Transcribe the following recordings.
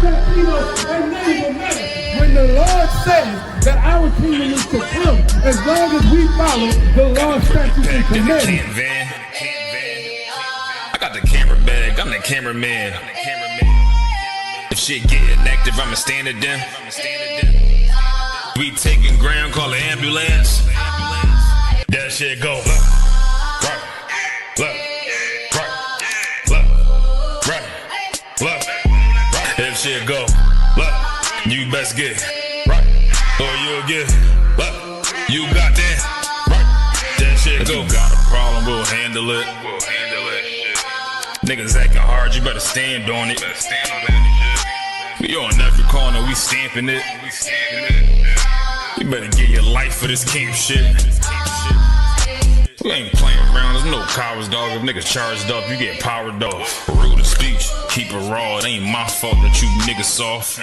that, and name will matter. When the Lord says that our kingdom is to come, as long as we follow the Lord's statutes and commandments. I got the camera bag, I'm the cameraman. If shit getting active, I'ma stand it down. We taking ground, call the ambulance. That shit go. Look. If shit go, look, you best get right, or you'll get, look, you got that, right, that shit go. You got a problem, we'll handle it. Niggas acting hard, you better stand on it. We on every corner, we stamping it. You better get your life for this camp shit. We ain't playing around, there's no cowards, dog. If niggas charged up, you get powered off. Rude of speech, keep it raw. It ain't my fault that you niggas soft.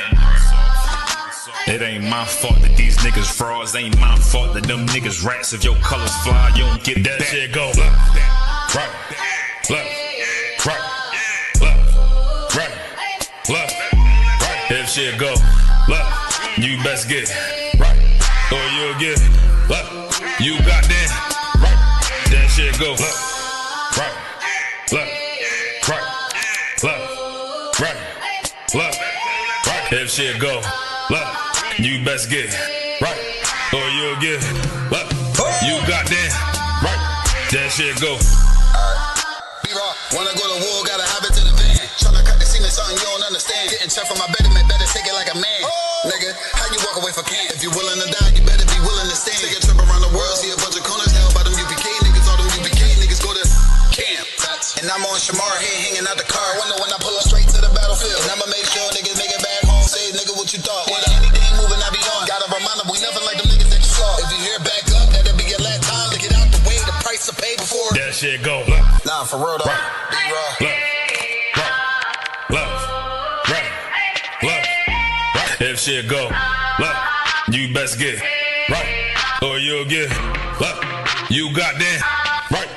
It ain't my fault that these niggas frauds. It ain't my fault that them niggas rats. If your colors fly, you don't get that shit go. Look. If shit go, look, you best get right, or you'll get, look, you got that. That shit go, look. If shit go, look, you best get right, or you'll get, look, you got that, right, that shit go. B-Raw, wanna go to war, gotta hop into the van. Tryna cut the semen, something you don't understand. Getting checked from my betterment, better take it like a man. Nigga, how you walk away from camp? If you willing to die, you better be willing to stand. Take a trip around the world, see a bunch of corners held by them UPK niggas. All them UPK niggas go to camp. And I'm on Shamar head hanging out the car. Wonder when I pull up straight to the battlefield. And I'ma make sure niggas make it back home. Say, nigga, what you thought? With anything moving, I be on. Gotta remind them, we nothing like them niggas that you saw. If you hear back up, that'll be your last time. Look it out the way, the price to pay before. That shit go. Nah, for real though. B-Raw. Look. If shit go, look, you best get right, or you'll get, look, you got that, right.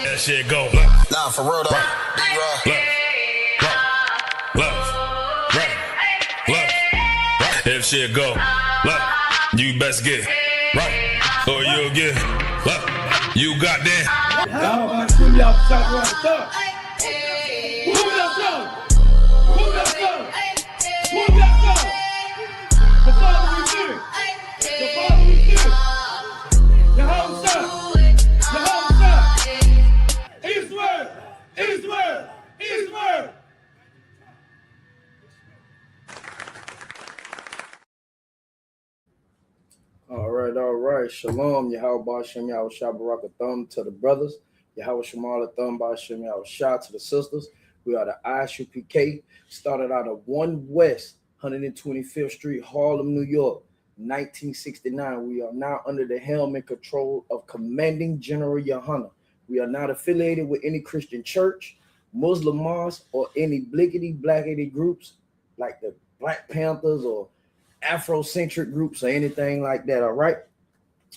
That shit go, look. Nah, for real though. B-Raw. Look. If shit go, look, you best get right, or you'll get, look, you got that. How about swim y'all shot right there? Move that song! Move that song! Move that song! The Father we fear! The Father we fear! Yahusha! Israel! All right. Shalom, Yahweh Ba'Shem Yahweh Barakathum to the brothers. Yahweh Shemal Athum Ba'Shem Yahweh to the sisters. We are the ISUPK. Started out of 1 West 125th Street, Harlem, New York, 1969. We are now under the helm and control of Commanding General Yohana. We are not affiliated with any Christian church, Muslim mosque, or any blackity groups like the Black Panthers or Afrocentric groups or anything like that. All right,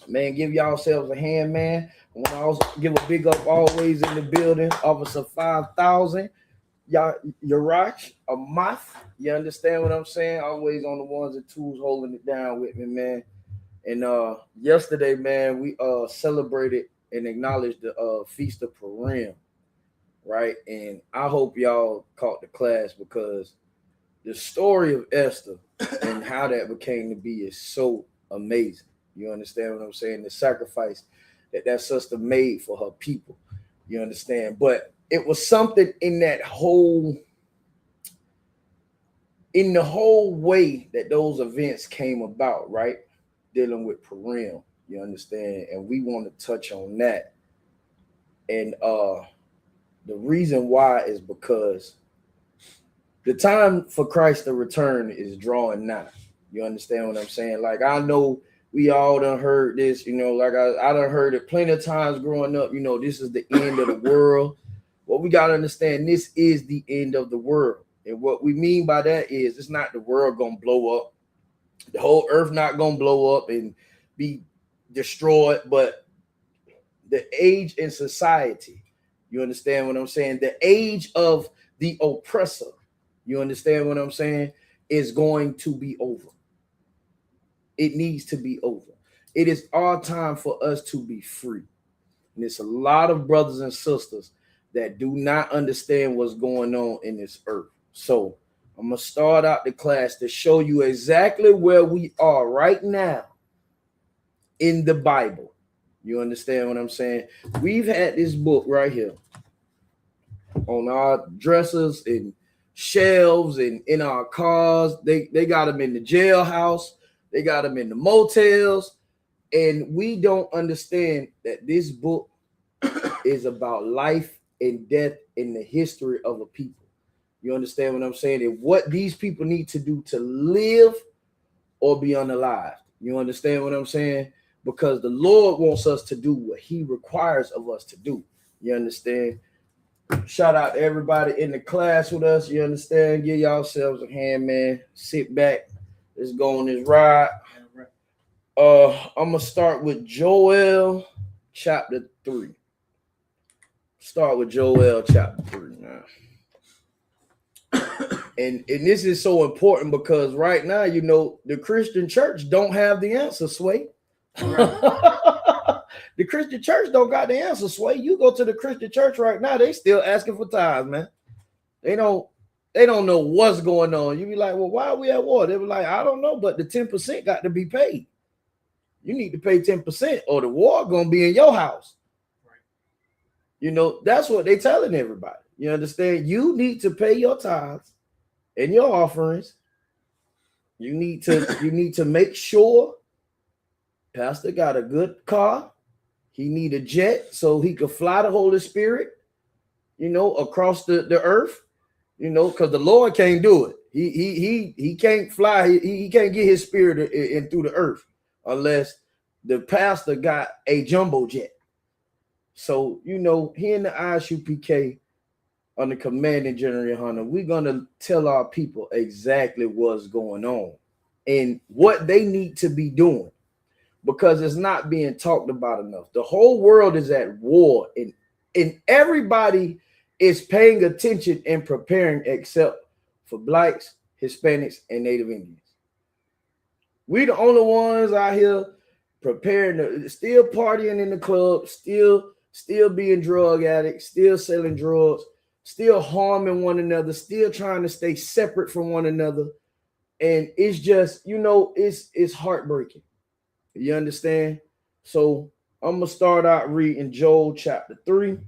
man, give yourselves a hand, man. I want to also give a big up always in the building, Officer 5000, Yarach, a moth. You understand what I'm saying? Always on the ones and twos holding it down with me, man. And yesterday, man, we celebrated and acknowledged the Feast of Purim, right? And I hope y'all caught the class, because the story of Esther and how that became to be is so amazing. You understand what I'm saying? The sacrifice that sister made for her people. You understand? But it was something in the whole way that those events came about, right? Dealing with Purim, you understand? And we want to touch on that. And the reason why is because the time for Christ to return is drawing nigh. You understand what I'm saying? Like, I know we all done heard this, you know, like I done heard it plenty of times growing up, you know, this is the end of the world. Well, we got to understand, this is the end of the world. And what we mean by that is it's not the world gonna blow up, the whole earth not gonna blow up and be destroyed, but the age in society, you understand what I'm saying? The age of the oppressor, you understand what I'm saying, is going to be over. It needs to be over. It is our time for us to be free. And it's a lot of brothers and sisters that do not understand what's going on in this earth. So I'm going to start out the class to show you exactly where we are right now in the Bible. You understand what I'm saying? We've had this book right here on our dressers and shelves and in our cars. They got them in the jailhouse. They got them in the motels. And we don't understand that this book is about life and death in the history of a people. You understand what I'm saying? And what these people need to do to live or be unalived. You understand what I'm saying? Because the Lord wants us to do what he requires of us to do. You understand? Shout out to everybody in the class with us. You understand? Give yourselves a hand, man. Sit back. Let's go on this ride. I'm gonna start with Joel chapter 3. Start with Joel chapter 3 now. And this is so important because right now, you know, the Christian church don't have the answer, Sway. Right. The Christian church don't got the answer, Sway. You go to the Christian church right now, they still asking for tithes, man. They don't know what's going on. You be like, well, why are we at war? They were like, I don't know, but the 10% got to be paid. You need to pay 10% or the war gonna be in your house. Right. You know, that's what they telling everybody. You understand? You need to pay your tithes and your offerings. You need to make sure Pastor got a good car. He need a jet so he could fly the Holy Spirit, you know, across the earth, you know, because the Lord can't do it. He can't fly. He can't get his spirit in through the earth unless the pastor got a jumbo jet. So, you know, here in the ISUPK under Commanding General Hunter, we're going to tell our people exactly what's going on and what they need to be doing because it's not being talked about enough. The whole world is at war and everybody is paying attention and preparing except for blacks, Hispanics, and Native Indians. We the only ones out here preparing, still partying in the club, still being drug addicts, still selling drugs, still harming one another, still trying to stay separate from one another. And it's just, you know, it's heartbreaking. You understand? So I'm going to start out reading Joel chapter 3.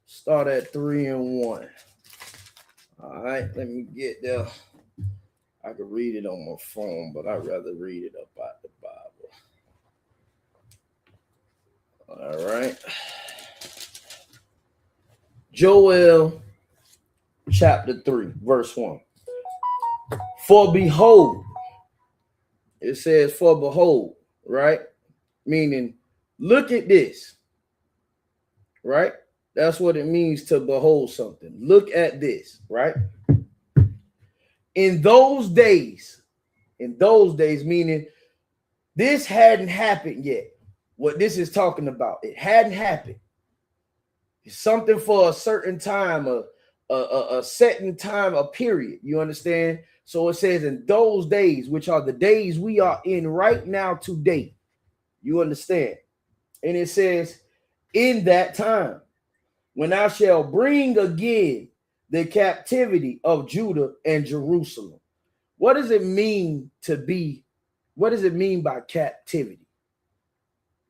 Start at 3 and 1. All right, let me get there. I could read it on my phone, but I'd rather read it up out the Bible. All right. Joel chapter 3, verse 1. For behold, it says, for behold, right? Meaning, look at this, right? That's what it means to behold something. Look at this, right? In those days, meaning this hadn't happened yet. What this is talking about, it hadn't happened. It's something for a certain time, a certain time, a period. You understand? So it says in those days, which are the days we are in right now today. You understand? And it says, in that time, when I shall bring again the captivity of Judah and Jerusalem. What does it mean to be? What does it mean by captivity?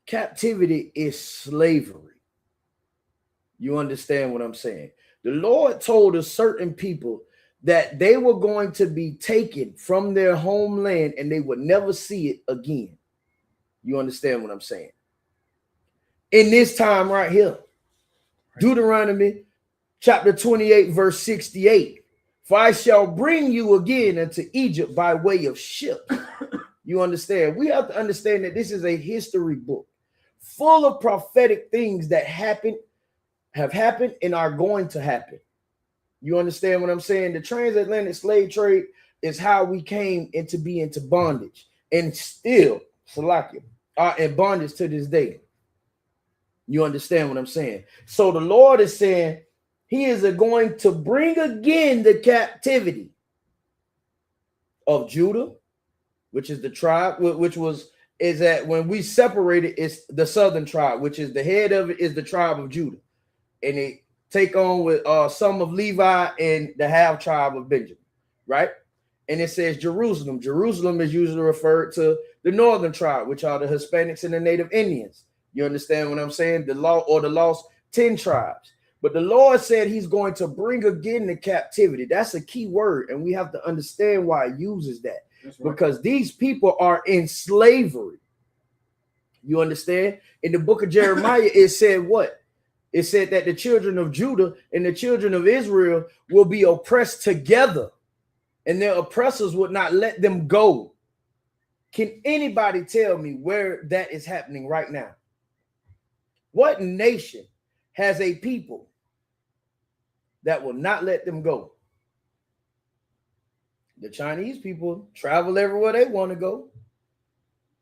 Captivity is slavery. You understand what I'm saying? The Lord told a certain people that they were going to be taken from their homeland and they would never see it again. You understand what I'm saying? In this time right here, Deuteronomy chapter 28, verse 68. For I shall bring you again into Egypt by way of ship. You understand? We have to understand that this is a history book. full of prophetic things that have happened, and are going to happen. You understand what I'm saying? The transatlantic slave trade is how we came into bondage, and still, Salakia, are in bondage to this day. You understand what I'm saying? So the Lord is saying he is going to bring again the captivity of Judah, which is the tribe, is that when we separated, it's the southern tribe, which is the head of it is the tribe of Judah. And they take on with some of Levi and the half tribe of Benjamin, right? And it says Jerusalem. Jerusalem is usually referred to the northern tribe, which are the Hispanics and the native Indians. You understand what I'm saying? The lost 10 tribes. But the Lord said he's going to bring again the captivity. That's a key word, and we have to understand why he uses that. That's right. Because these people are in slavery. You understand? In the book of Jeremiah, it said what? It said that the children of Judah and the children of Israel will be oppressed together, and their oppressors would not let them go. Can anybody tell me where that is happening right now? What nation has a people that will not let them go? The Chinese people travel everywhere they want to go.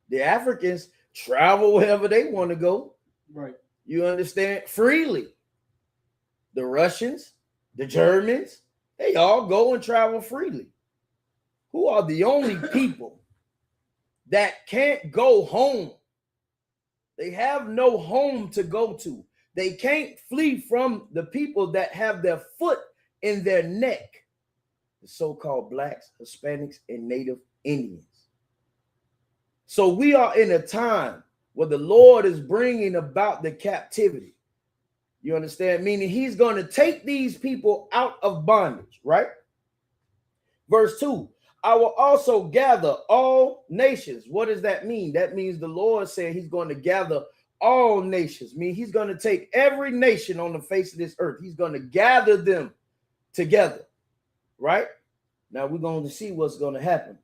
The Africans travel wherever they want to go. Right. You understand? Freely. The Russians, the Germans, they all go and travel freely. Who are the only people that can't go home? They have no home to go to. They can't flee from the people that have their foot in their neck. The so-called blacks, Hispanics, and native Indians. So we are in a time where the Lord is bringing about the captivity. You understand? Meaning he's going to take these people out of bondage, right? Verse 2, I will also gather all nations. What does that mean? That means the Lord said he's going to gather all nations. I mean, he's going to take every nation on the face of this earth. He's going to gather them together, right? Now we're going to see what's going to happen.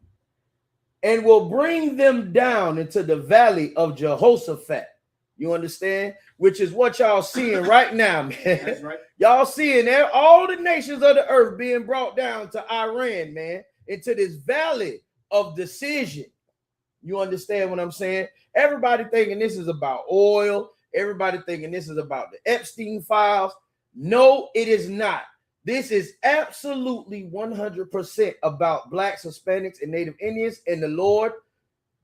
And will bring them down into the valley of Jehoshaphat. You understand? Which is what y'all seeing right now, man. That's right. Y'all seeing there all the nations of the earth being brought down to Iran, man, into this valley of decision. You understand what I'm saying? Everybody thinking this is about oil. Everybody thinking this is about the Epstein files. No, it is not. This is absolutely 100% about blacks, Hispanics, and native Indians, and the Lord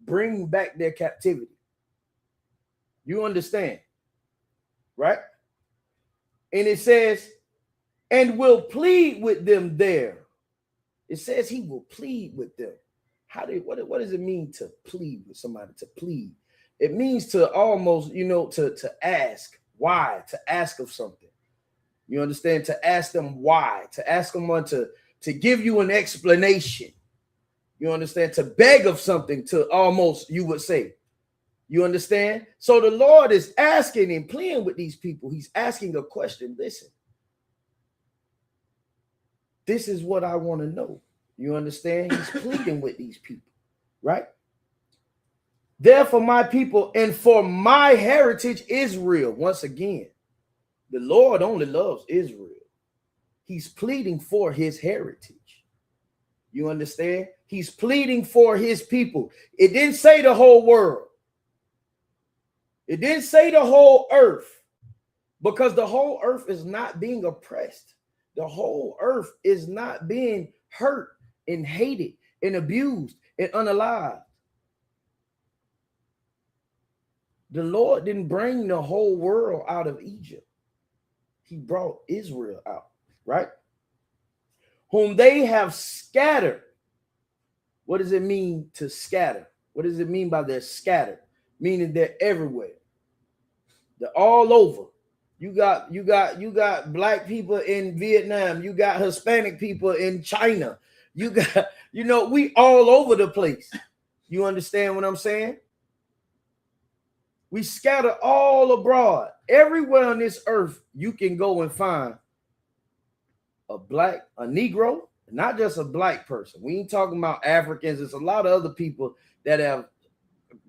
bringing back their captivity. You understand, right? And it says, and will plead with them there. It says he will plead with them. What does it mean to plead with somebody? To plead. It means to almost, to ask. Why? To ask of something. You understand? To ask them why. To ask them to give you an explanation. You understand? To beg of something, to almost, you would say. You understand? So the Lord is asking and pleading with these people. He's asking a question. Listen. This is what I want to know. You understand? He's pleading with these people, right? Therefore, my people, and for my heritage, Israel. Once again, the Lord only loves Israel. He's pleading for his heritage. You understand? He's pleading for his people. It didn't say the whole world. It didn't say the whole earth, because the whole earth is not being oppressed. The whole earth is not being hurt and hated and abused and unalived. The Lord didn't bring the whole world out of Egypt. He brought Israel out, right? Whom they have scattered. What does it mean to scatter? What does it mean by they're scattered? Meaning they're everywhere. They're all over. You got black people in Vietnam. You got Hispanic people in China. You got, we all over the place. You understand what I'm saying? We scatter all abroad. Everywhere on this earth, you can go and find a Negro, not just a black person. We ain't talking about Africans. There's a lot of other people that have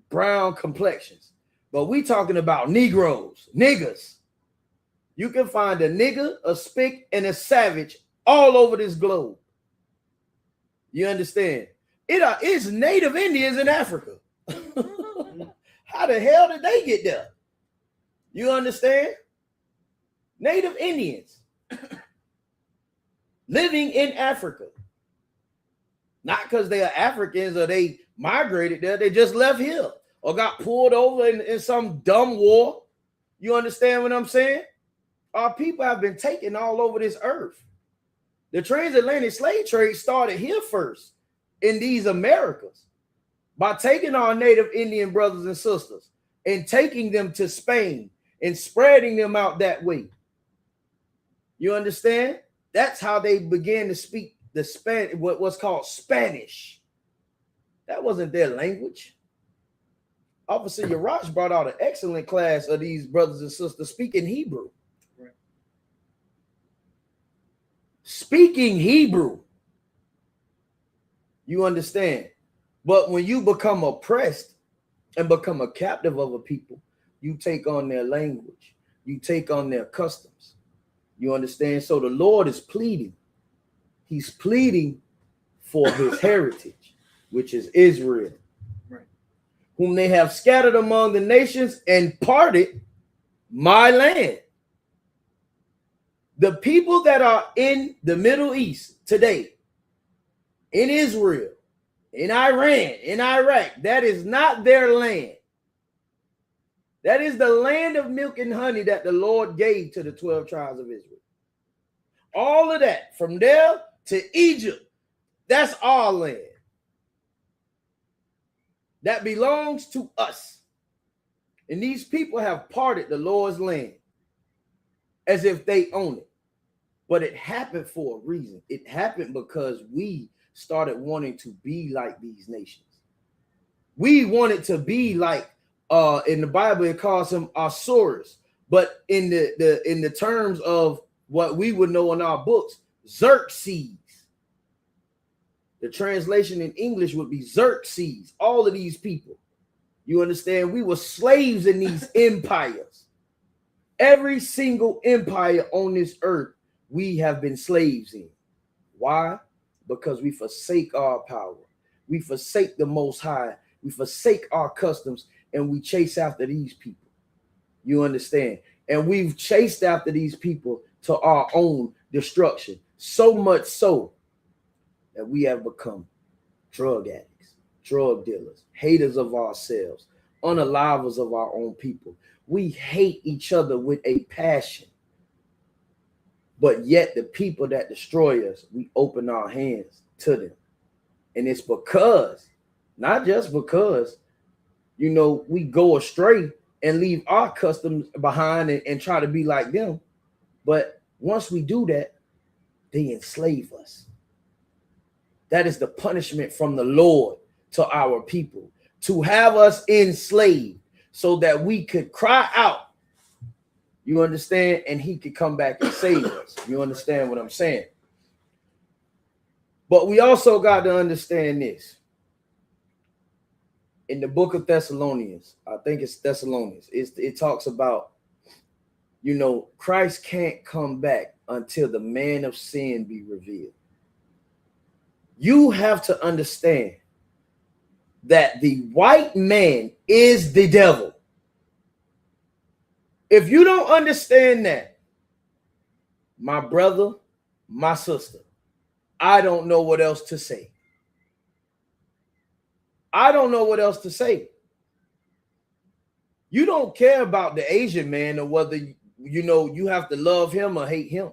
brown complexions. But we talking about Negroes, niggas. You can find a nigger, a spick, and a savage all over this globe. You understand? It is Native Indians in Africa. How the hell did they get there? You understand? Native Indians living in Africa. Not because they are Africans or they migrated there. They just left here or got pulled over in some dumb war. You understand what I'm saying? Our people have been taken all over this earth. The transatlantic slave trade started here first in these Americas by taking our Native Indian brothers and sisters and taking them to Spain and spreading them out that way. You understand? That's how they began to speak the Spanish, what's called Spanish. That wasn't their language. Officer Yaraj brought out an excellent class of these brothers and sisters speaking Hebrew. Right. Speaking Hebrew. You understand? But when you become oppressed and become a captive of a people, you take on their language. You take on their customs. You understand? So the Lord is pleading. He's pleading for his heritage, which is Israel, right, whom they have scattered among the nations and parted my land. The people that are in the Middle East today, in Israel, in Iran, in Iraq, that is not their land. That is the land of milk and honey that the Lord gave to the 12 tribes of Israel. All of that, from there to Egypt, that's our land. That belongs to us. And these people have parted the Lord's land as if they own it. But it happened for a reason. It happened because we started wanting to be like these nations. We wanted to be like, in the Bible, it calls him Asuras. But in the terms of what we would know in our books, Xerxes. The translation in English would be Xerxes. All of these people. You understand? We were slaves in these empires. Every single empire on this earth, we have been slaves in. Why? Because we forsake our power. We forsake the Most High. We forsake our customs, and we chase after these people. You understand? And we've chased after these people to our own destruction. So much so that we have become drug addicts, drug dealers, haters of ourselves, unalivers of our own people. We hate each other with a passion. But yet the people that destroy us, we open our hands to them. And it's because, not just because, you know, we go astray and leave our customs behind and try to be like them. But once we do that, they enslave us. That is the punishment from the Lord to our people, to have us enslaved so that we could cry out. You understand? And he could come back and save us. You understand what I'm saying? But we also got to understand this. In the book of Thessalonians, I think it's Thessalonians, it talks about, you know, Christ can't come back until the man of sin be revealed. You have to understand that the white man is the devil. If you don't understand that, my brother, my sister, I don't know what else to say. I don't know what else to say. You don't care about the Asian man or whether, you know, you have to love him or hate him.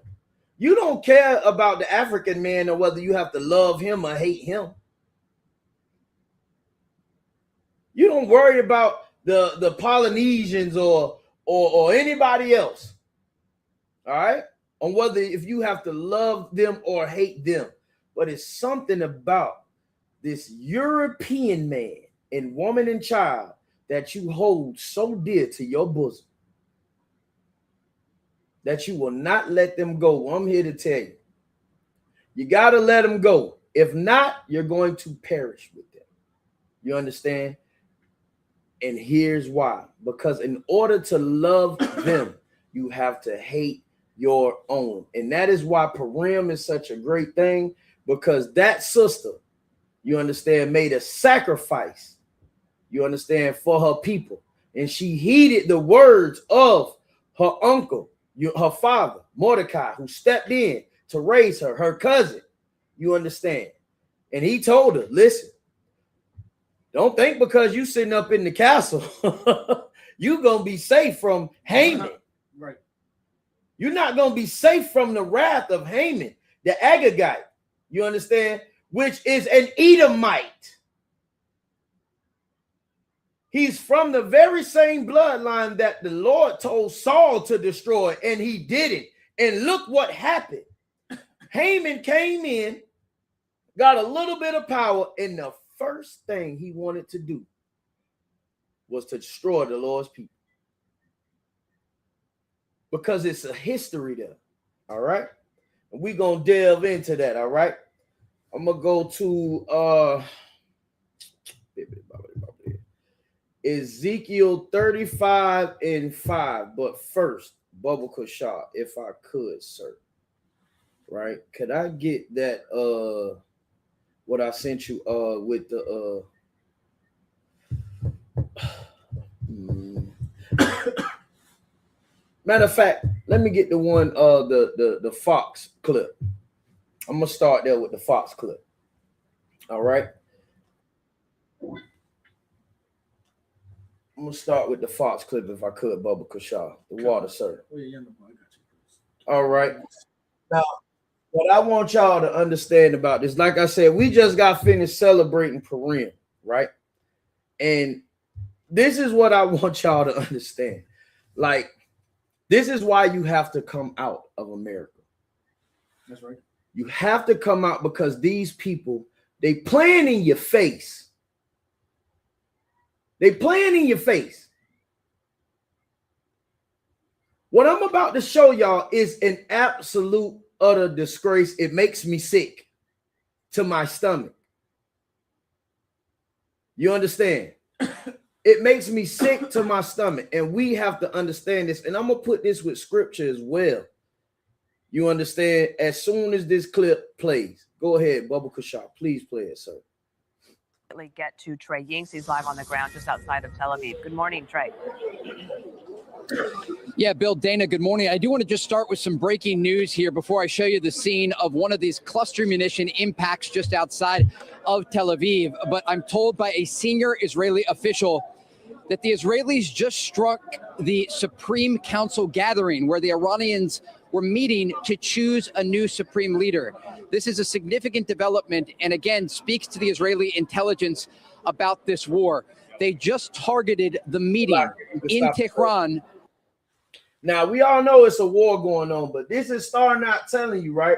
You don't care about the African man or whether you have to love him or hate him. You don't worry about the Polynesians or anybody else. All right? On whether if you have to love them or hate them. But it's something about this European man and woman and child that you hold so dear to your bosom that you will not let them go. I'm here to tell you. You got to let them go. If not, you're going to perish with them. You understand? And here's why. Because in order to love them, you have to hate your own. And that is why Purim is such a great thing, because that sister, you understand, made a sacrifice, you understand, for her people. And she heeded the words of her uncle, her father, Mordecai, who stepped in to raise her, her cousin, you understand. And he told her, listen, don't think because you sitting up in the castle, you're going to be safe from Haman. Right. You're not going to be safe from the wrath of Haman, the Agagite, you understand, which is an Edomite. He's from the very same bloodline that the Lord told Saul to destroy, and he didn't. And look what happened. Haman came in, got a little bit of power, and the first thing he wanted to do was to destroy the Lord's people. Because it's a history there, all right? And we're going to delve into that, all right? I'm going to go to Ezekiel 35:5. But first, Bubba Kushah, if I could, sir, right? Could I get that, what I sent you with the matter of fact, let me get the one the Fox clip. I'm gonna start there with the Fox clip. All right. I'm gonna start with the Fox clip if I could, Bubba Kushah. The water, sir. Oh, yeah, no, I got you. All right. Now, what I want y'all to understand about this, like I said, we just got finished celebrating Purim, right? And this is what I want y'all to understand. Like, this is why you have to come out of America. That's right. You have to come out because these people, they playing in your face. They playing in your face. What I'm about to show y'all is an absolute utter disgrace. It makes me sick to my stomach. You understand? It makes me sick to my stomach. And we have to understand this. And I'm going to put this with scripture as well. You understand? As soon as this clip plays, go ahead, Bubba Kushah. Please play it, sir. Get to Trey Yinks. He's live on the ground just outside of Tel Aviv. Good morning, Trey. Yeah, Bill, Dana, good morning. I do want to just start with some breaking news here before I show you the scene of one of these cluster munition impacts just outside of Tel Aviv. But I'm told by a senior Israeli official that the Israelis just struck the Supreme Council gathering where the Iranians were meeting to choose a new supreme leader. This is a significant development and again speaks to the Israeli intelligence about this war. They just targeted the meeting in Tehran. Now, we all know it's a war going on, but this is Star not telling you, right?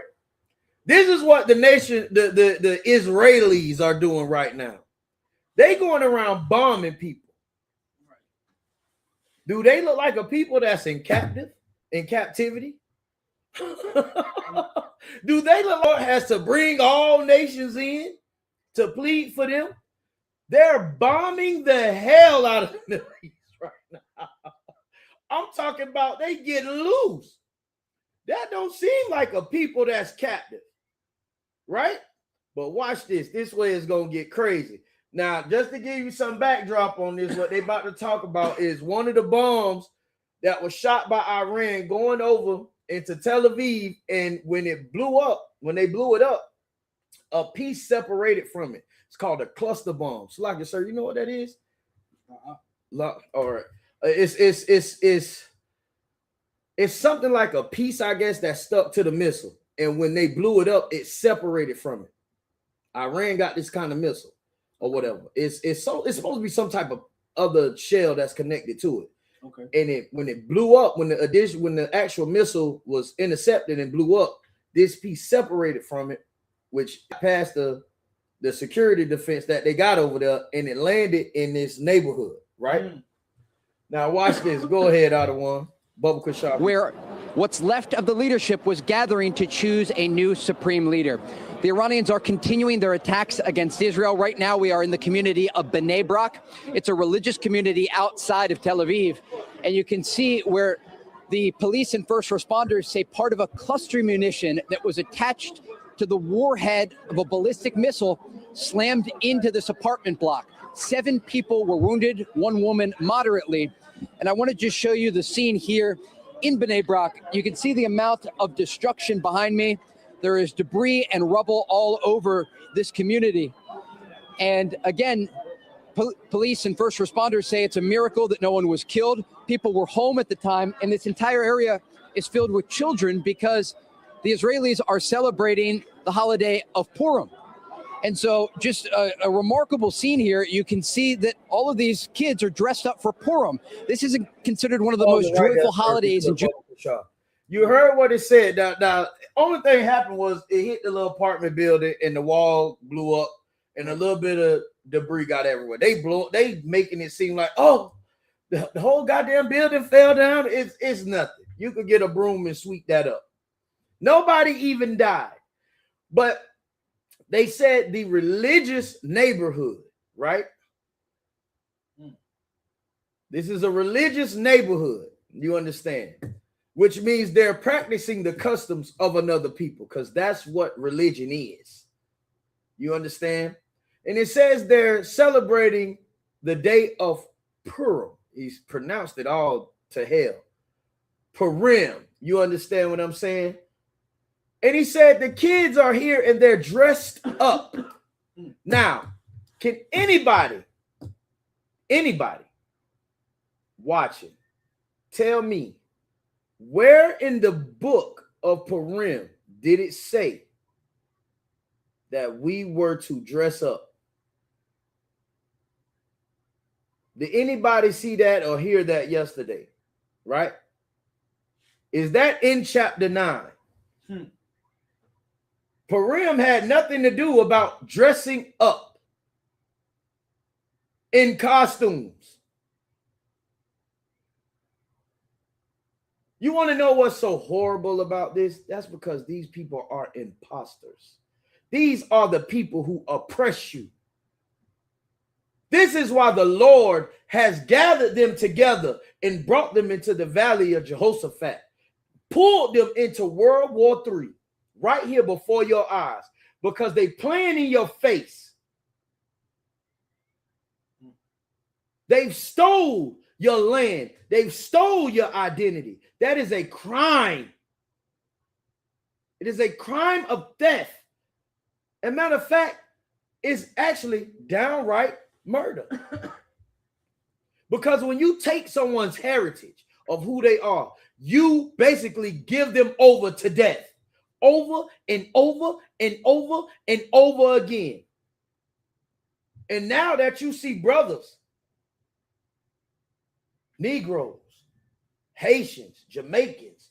This is what the nation, the Israelis are doing right now. They going around bombing people. Do they look like a people that's in captivity? Do they look like has to bring all nations in to plead for them? They're bombing the hell out of the Middle East right now. I'm talking about they get loose. That don't seem like a people that's captive, right? But watch this. This way is going to get crazy. Now, just to give you some backdrop on this, what they about to talk about is one of the bombs that was shot by Iran going over into Tel Aviv, and when it blew up, when they blew it up, a piece separated from it. It's called a cluster bomb. Slugger, sir, you know what that is? All right. It's something like a piece, I guess, that stuck to the missile. And when they blew it up, it separated from it. Iran got this kind of missile or whatever. It's supposed to be some type of other shell that's connected to it. Okay. And when it blew up, when the actual missile was intercepted and blew up, this piece separated from it, which passed the security defense that they got over there, and it landed in this neighborhood, right? Mm. Now watch this. Go ahead, Adawan. Bubba Kushah. Where what's left of the leadership was gathering to choose a new supreme leader. The Iranians are continuing their attacks against Israel. Right now, we are in the community of Bnei Brak. It's a religious community outside of Tel Aviv. And you can see where the police and first responders say part of a cluster munition that was attached to the warhead of a ballistic missile slammed into this apartment block. 7 people were wounded, 1 woman moderately. And I want to just show you the scene here in Bnei Brak. You can see the amount of destruction behind me. There is debris and rubble all over this community. And again, police and first responders say it's a miracle that no one was killed. People were home at the time, and this entire area is filled with children because the Israelis are celebrating the holiday of Purim. And so just a remarkable scene here. You can see that all of these kids are dressed up for Purim. This is considered one of the most joyful holidays in Judaism. You heard what it said. Now, only thing happened was it hit the little apartment building and the wall blew up and a little bit of debris got everywhere. They making it seem like, oh, the whole goddamn building fell down. It's nothing. You could get a broom and sweep that up. Nobody even died. But they said the religious neighborhood, right? This is a religious neighborhood. You understand? Which means they're practicing the customs of another people, because that's what religion is. You understand? And it says they're celebrating the day of Purim. He's pronounced it all to hell. Purim. You understand what I'm saying? And he said the kids are here and they're dressed up. Now, can anybody watching tell me where in the book of Purim did it say that we were to dress up? Did anybody see that or hear that yesterday? Right? Is that in chapter 9? Purim had nothing to do about dressing up in costumes. You want to know what's so horrible about this? That's because these people are imposters. These are the people who oppress you. This is why the Lord has gathered them together and brought them into the valley of Jehoshaphat, pulled them into World War III right here before your eyes, because they playing in your face. They've stole your land. They've stole your identity. That is a crime. It is a crime of theft. As a matter of fact, it's actually downright murder. Because when you take someone's heritage of who they are, you basically give them over to death. Over and over and over and over again. And now that you see brothers, Negroes, Haitians, Jamaicans,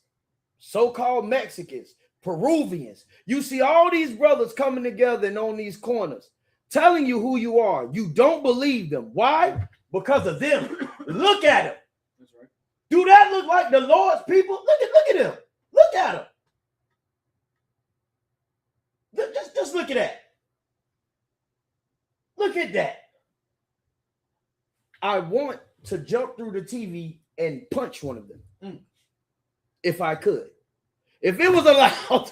so-called Mexicans, Peruvians, you see all these brothers coming together and on these corners telling you who you are. You don't believe them. Why? Because of them. Look at them. That's right. Do that look like the Lord's people? Look at them. Look at them. Just look at that. Look at that. I want to jump through the TV and punch one of them. If I could. If it was allowed,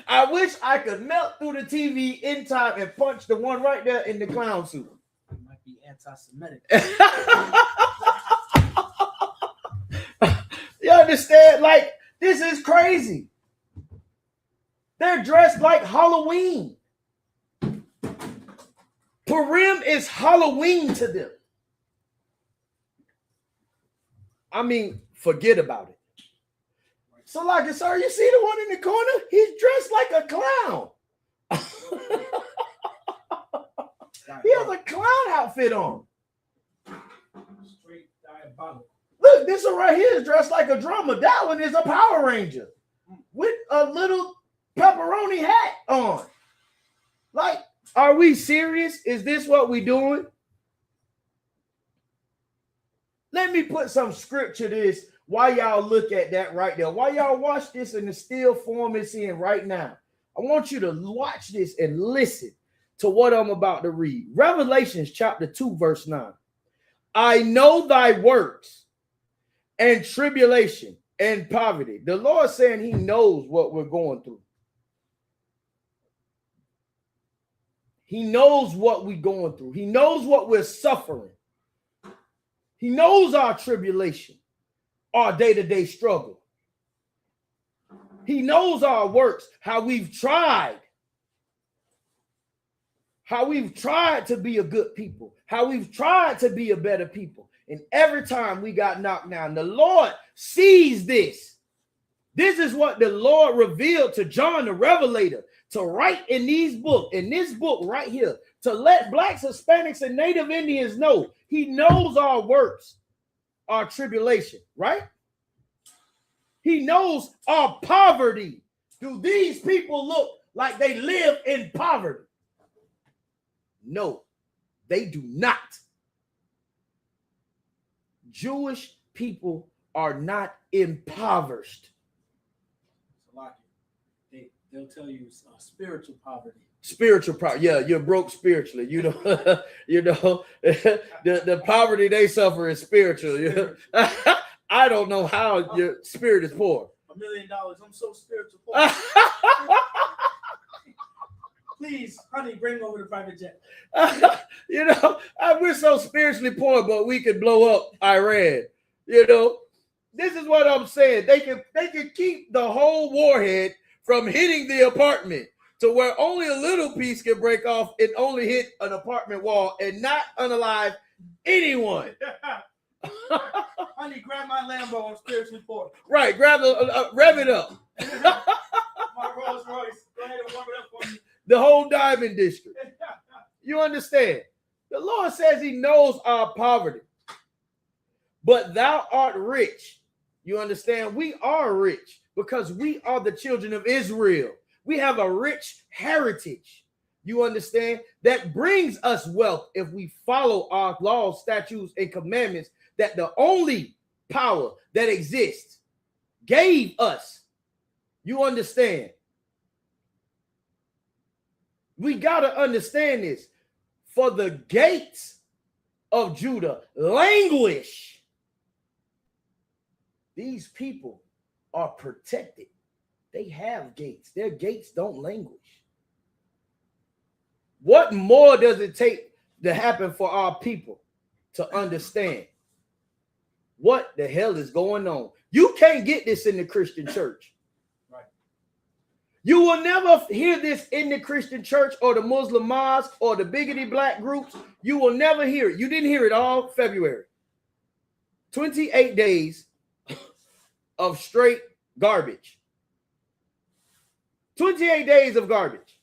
I wish I could melt through the TV in time and punch the one right there in the clown suit. It might be anti-Semitic. You understand? Like, this is crazy. They're dressed like Halloween. Purim is Halloween to them. I mean, forget about it. So, like, sir, you see the one in the corner? He's dressed like a clown. He has a clown outfit on. Straight diabolical. Look, this one right here is dressed like a drummer. That one is a Power Ranger with a little pepperoni hat on. Like, are we serious? Is this what we doing? Let me put some scripture to this. Why y'all look at that right there? Why y'all watch this in the still form it's in right now? I want you to watch this and listen to what I'm about to read. Revelations chapter 2, verse 9. I know thy works and tribulation and poverty. The Lord saying he knows what we're going through. He knows what we're going through. He knows what we're suffering. He knows our tribulation, our day-to-day struggle. He knows our works, how we've tried to be a good people, how we've tried to be a better people. And every time we got knocked down, the Lord sees this. This is what the Lord revealed to John the Revelator to write in this book right here, to let blacks, Hispanics, and Native Indians know. He knows our works, our tribulation, right? He knows our poverty. Do these people look like they live in poverty? No, they do not. Jewish people are not impoverished. They'll tell you spiritual poverty. Spiritual poverty. Yeah, you're broke spiritually. You know, the poverty they suffer is spiritual. I don't know how your spirit is poor. $1 million. I'm so spiritual poor. Please, honey, bring me over the private jet. We're so spiritually poor, but we could blow up Iran. This is what I'm saying. They can keep the whole warhead from hitting the apartment to where only a little piece can break off and only hit an apartment wall and not unalive anyone. Honey, grab my Lambo. I'm spiritually poor. Right, grab rev it up. My Rolls Royce. Go ahead and warm it up for me. The whole diamond district. You understand? The Lord says he knows our poverty. But thou art rich. You understand? We are rich because we are the children of Israel. We have a rich heritage. You understand? That brings us wealth if we follow our laws, statutes, and commandments that the only power that exists gave us. You understand? We got to understand this. For the gates of Judah languish. These people are protected. They have gates. Their gates don't languish. What more does it take to happen for our people to understand what the hell is going on? You can't get this in the Christian church. Right. You will never hear this in the Christian church or the Muslim mosque or the bigoted black groups. You will never hear it. You didn't hear it all February. 28 days of straight garbage. 28 days of garbage.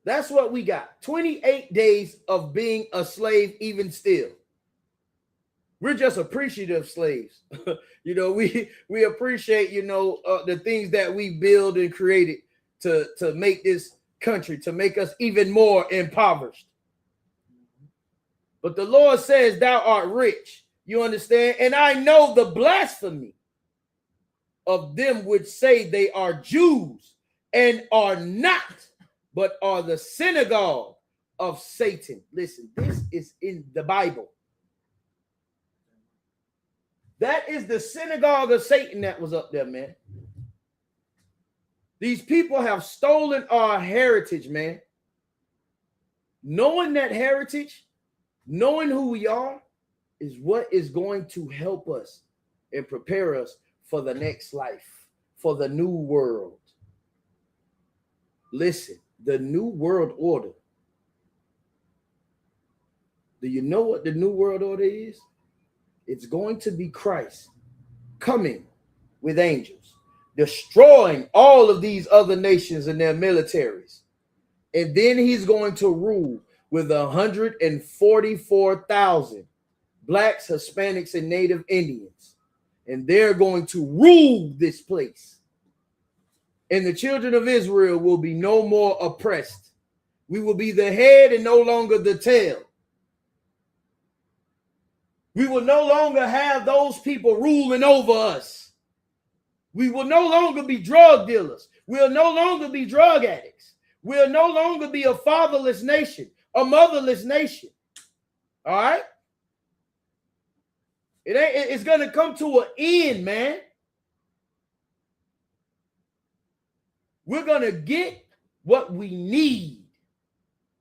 That's what we got. 28 days of being a slave even still. We're just appreciative slaves. We appreciate, the things that we build and created to make this country, to make us even more impoverished. But the Lord says, thou art rich. You understand? And I know the blasphemy of them which say they are Jews and are not, but are the synagogue of Satan. Listen, this is in the Bible. That is the synagogue of Satan that was up there, man. These people have stolen our heritage, man. Knowing that heritage, knowing who we are, is what is going to help us and prepare us for the next life, for the new world. Listen, the new world order. Do you know what the new world order is? It's going to be Christ coming with angels, destroying all of these other nations and their militaries. And then he's going to rule with 144,000 blacks, Hispanics, and Native Indians. And they're going to rule this place. And the children of Israel will be no more oppressed. We will be the head and no longer the tail. We will no longer have those people ruling over us. We will no longer be drug dealers. We'll no longer be drug addicts. We'll no longer be a fatherless nation, a motherless nation. All right? It's going to come to an end, man. We're going to get what we need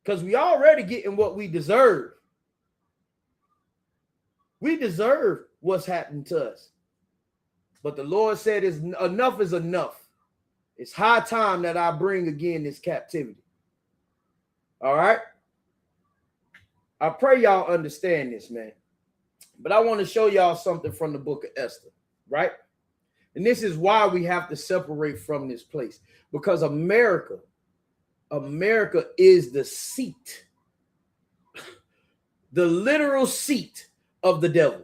because we already getting what we deserve. We deserve what's happened to us. But the Lord said enough is enough. It's high time that I bring again this captivity. All right? I pray y'all understand this, man. But I want to show y'all something from the book of Esther, right? And this is why we have to separate from this place. Because America is the seat, the literal seat of the devil.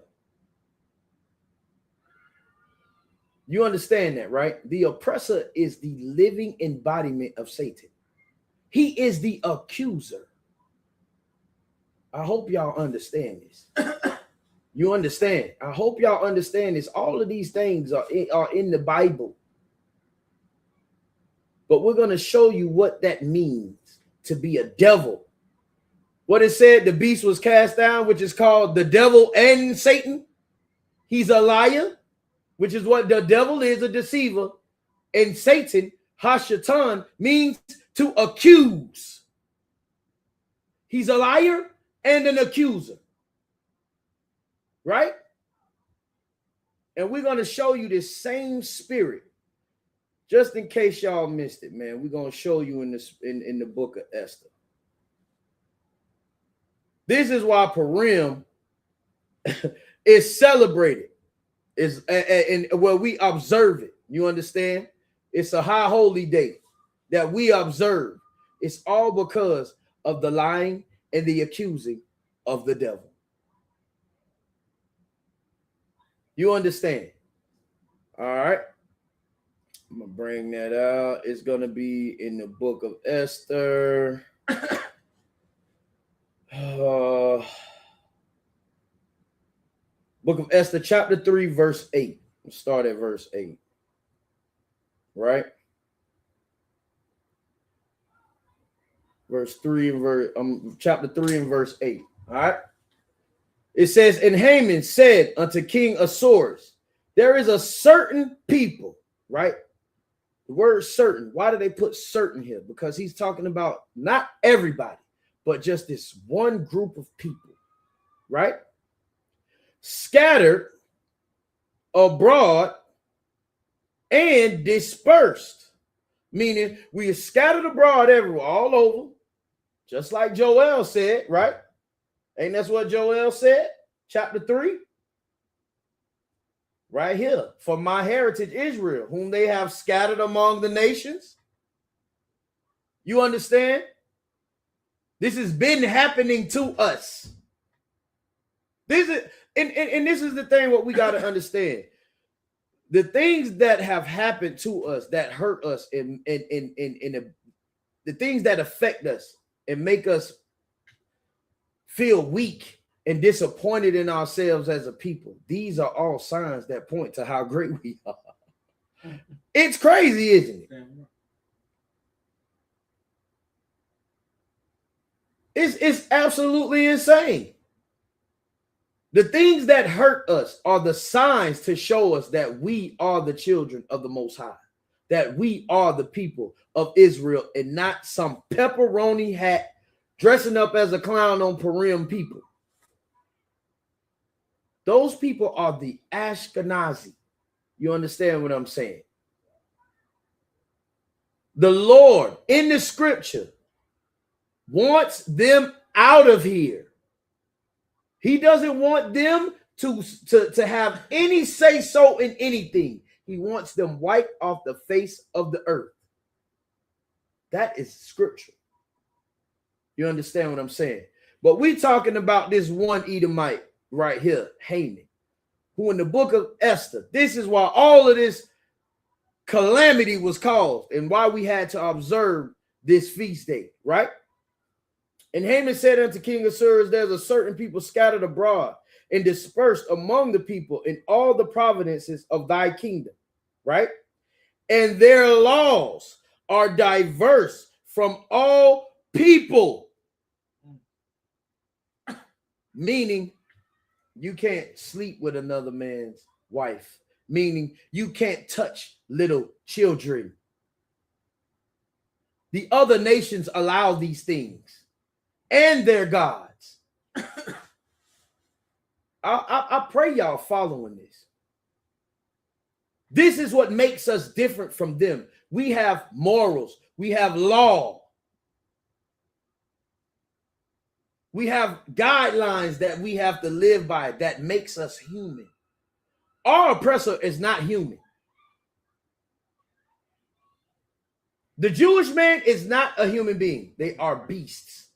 You understand that, right? The oppressor is the living embodiment of Satan. He is the accuser. I hope y'all understand this. You understand? I hope y'all understand this. All of these things are in the Bible. But we're going to show you what that means to be a devil. What it said, the beast was cast down, which is called the devil and Satan. He's a liar, which is what the devil is, a deceiver. And Satan, Hashatan, means to accuse. He's a liar and an accuser. Right? And we're going to show you this same spirit. Just in case y'all missed it, man, we're going to show you in the book of Esther. This is why Purim is celebrated. And where we observe it. You understand? It's a high holy day that we observe. It's all because of the lying and the accusing of the devil. You understand? All right. I'm going to bring that out. It's going to be in the book of Esther. Book of Esther, chapter 3, verse 8. We'll start at verse 8. Right? Verse 3 and chapter 3 and verse 8. All right. It says, and Haman said unto King Ahasuerus, there is a certain people, right? The word certain. Why do they put certain here? Because he's talking about not everybody, but just this one group of people, right? Scattered abroad and dispersed, meaning we are scattered abroad everywhere, all over, just like Joel said, right? Ain't that's what Joel said? Chapter 3. Right here. For my heritage Israel, whom they have scattered among the nations. You understand? This has been happening to us. This is and this is the thing what we got to understand. The things that have happened to us that hurt us and the things that affect us and make us feel weak and disappointed in ourselves as a people. These are all signs that point to how great we are. It's crazy, isn't it? It's absolutely insane. The things that hurt us are the signs to show us that we are the children of the Most High, that we are the people of Israel and not some pepperoni hat dressing up as a clown on Purim people. Those people are the Ashkenazi. You understand what I'm saying? The Lord in the scripture wants them out of here. He doesn't want them to have any say so in anything. He wants them wiped off the face of the earth. That is scripture. You understand what I'm saying? But we talking about this one Edomite right here, Haman, who in the book of Esther, this is why all of this calamity was caused and why we had to observe this feast day, right? And Haman said unto King Ahasuerus, there's a certain people scattered abroad and dispersed among the people in all the provinces of thy kingdom. right? And their laws are diverse from all people. Meaning, you can't sleep with another man's wife. Meaning, you can't touch little children. The other nations allow these things and their gods. I pray y'all following this. This is what makes us different from them. We have morals. We have law. We have guidelines that we have to live by that makes us human. Our oppressor is not human. The Jewish man is not a human being. They are beasts.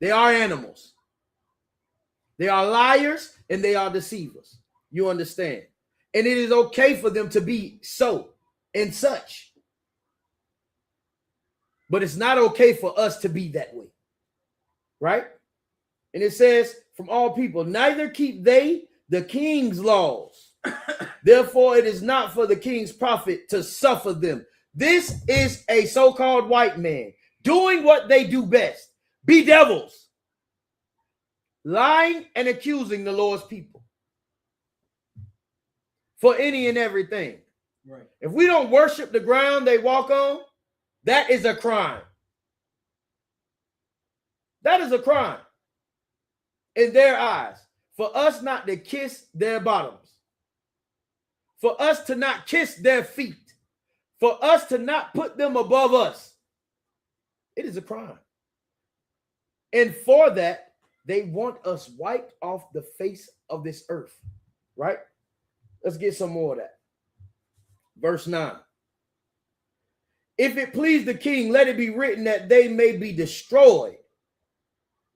They are animals. They are liars and they are deceivers. You understand? And it is okay for them to be so and such. But it's not okay for us to be that way. Right? And it says, from all people, neither keep they the king's laws. Therefore, it is not for the king's profit to suffer them. This is a so-called white man doing what they do best. Be devils. Lying and accusing the Lord's people for any and everything. Right. If we don't worship the ground they walk on, that is a crime. That is a crime in their eyes. For us not to kiss their bottoms. For us to not kiss their feet. For us to not put them above us. It is a crime. And for that, they want us wiped off the face of this earth. Right? Let's get some more of that. Verse 9. If it please the king, let it be written that they may be destroyed.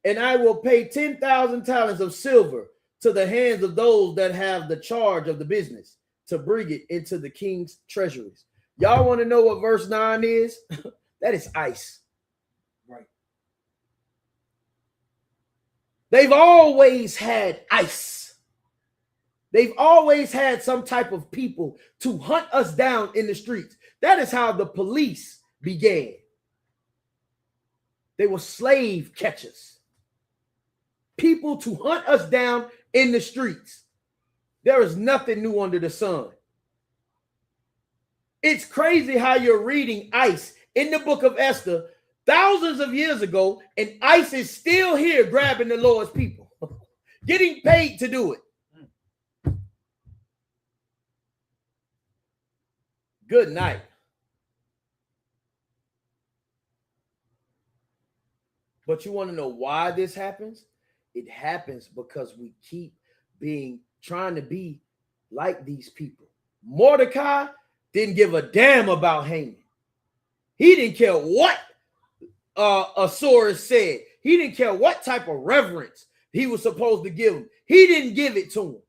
And I will pay 10,000 talents of silver to the hands of those that have the charge of the business to bring it into the king's treasuries. Y'all want to know what verse 9 is? That is ICE. Right. They've always had ICE. They've always had some type of people to hunt us down in the streets. That is how the police began. They were slave catchers. People to hunt us down in the streets. There is nothing new under the sun. It's crazy how you're reading ICE in the book of Esther thousands of years ago, and ICE is still here grabbing the Lord's people, getting paid to do it. Good night. But you want to know why this happens? It happens because we keep trying to be like these people. Mordecai didn't give a damn about Haman. He didn't care what Ahasuerus said. He didn't care what type of reverence he was supposed to give him. He didn't give it to him.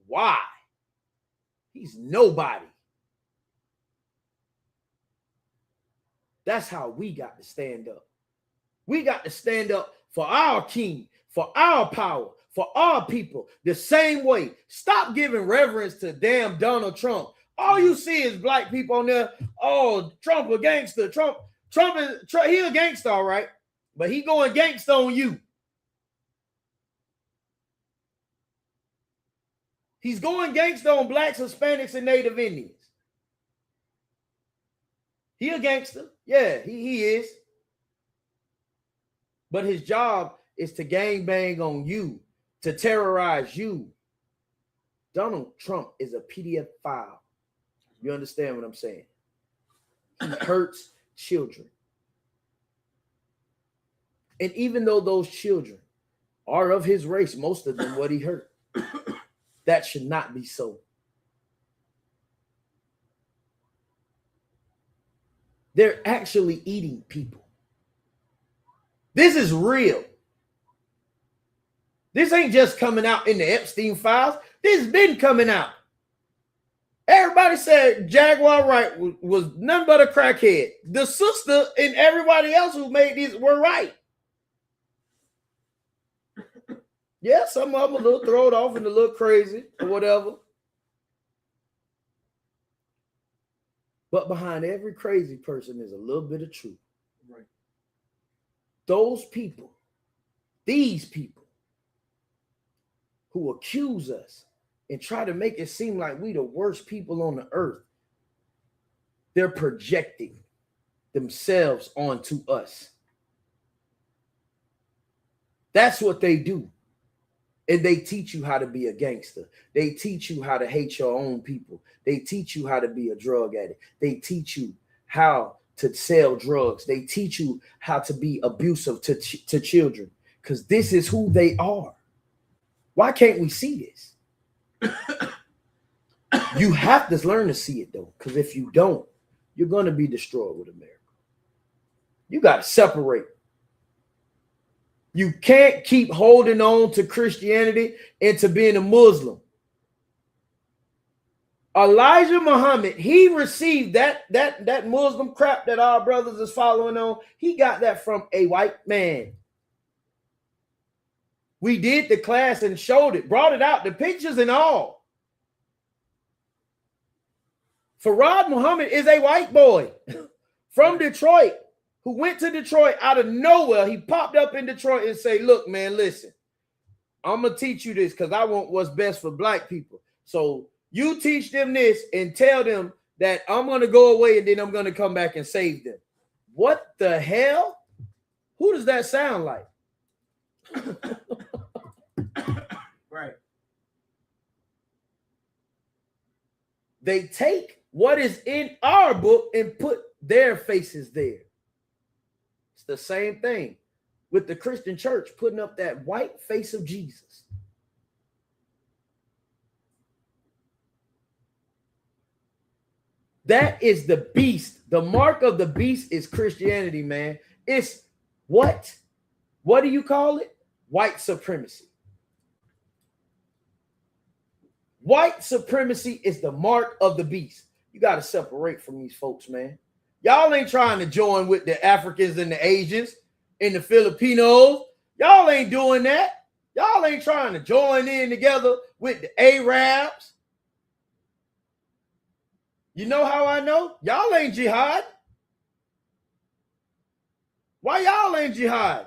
Why? He's nobody. That's how we got to stand up. We got to stand up for our king, for our power, for our people, the same way. Stop giving reverence to damn Donald Trump. All you see is black people on there. Oh, Trump a gangster. Trump he a gangster, all right. But he going gangster on you. He's going gangster on blacks, Hispanics, and Native Indians. He a gangster. Yeah, he is. But his job is to gangbang on you, to terrorize you. Donald Trump is a PDF file. You understand what I'm saying? He hurts children. And even though those children are of his race, most of them what he hurt, that should not be so. They're actually eating people. This is real. This ain't just coming out in the Epstein files. This has been coming out. Everybody said Jaguar Wright was nothing but a crackhead. The sister and everybody else who made these were right. Yeah, some of them a little thrown off and a little crazy or whatever. But behind every crazy person is a little bit of truth. Right. Those people, these people who accuse us and try to make it seem like we the worst people on the earth, they're projecting themselves onto us. That's what they do. And they teach you how to be a gangster. They teach you how to hate your own people. They teach you how to be a drug addict. They teach you how to sell drugs. They teach you how to be abusive to children, because this is who they are. Why can't we see this? You have to learn to see it, though, because if you don't, you're going to be destroyed with America. You got to separate. You can't keep holding on to Christianity and to being a Muslim. Elijah Muhammad, he received that Muslim crap that our brothers is following on. He got that from a white man. We did the class and showed it, brought it out, the pictures and all. Farad Muhammad is a white boy from Detroit who went to Detroit out of nowhere. He popped up in Detroit and say, look, man, listen, I'm going to teach you this because I want what's best for black people. So you teach them this and tell them that I'm going to go away and then I'm going to come back and save them. What the hell? Who does that sound like? Right. They take what is in our book and put their faces there. It's the same thing with the Christian church putting up that white face of Jesus. That is the beast. The mark of the beast is Christianity, man. It's what? What do you call it? White supremacy. White supremacy is the mark of the beast. You got to separate from these folks, man. Y'all ain't trying to join with the Africans and the Asians and the Filipinos. Y'all ain't doing that. Y'all ain't trying to join in together with the Arabs. You know how I know? Y'all ain't jihad. Why y'all ain't jihad?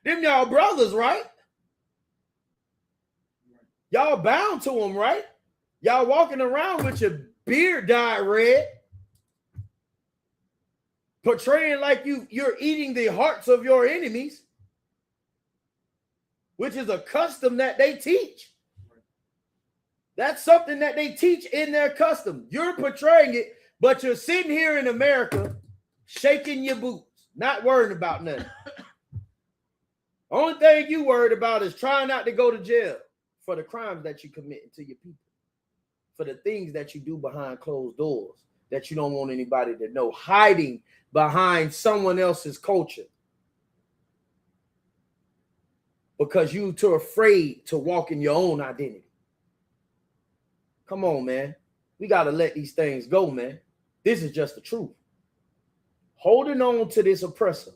Them y'all brothers, right? Y'all bound to them, right? Y'all walking around with your beard dyed red, portraying like you're eating the hearts of your enemies, which is a custom that they teach. That's something that they teach in their custom. You're portraying it, but you're sitting here in America shaking your boots, not worrying about nothing. Only thing you worried about is trying not to go to jail for the crimes that you commit to your people, for the things that you do behind closed doors that you don't want anybody to know, hiding behind someone else's culture because you're too afraid to walk in your own identity. Come on, man. We got to let these things go, man. This is just the truth. Holding on to this oppressor,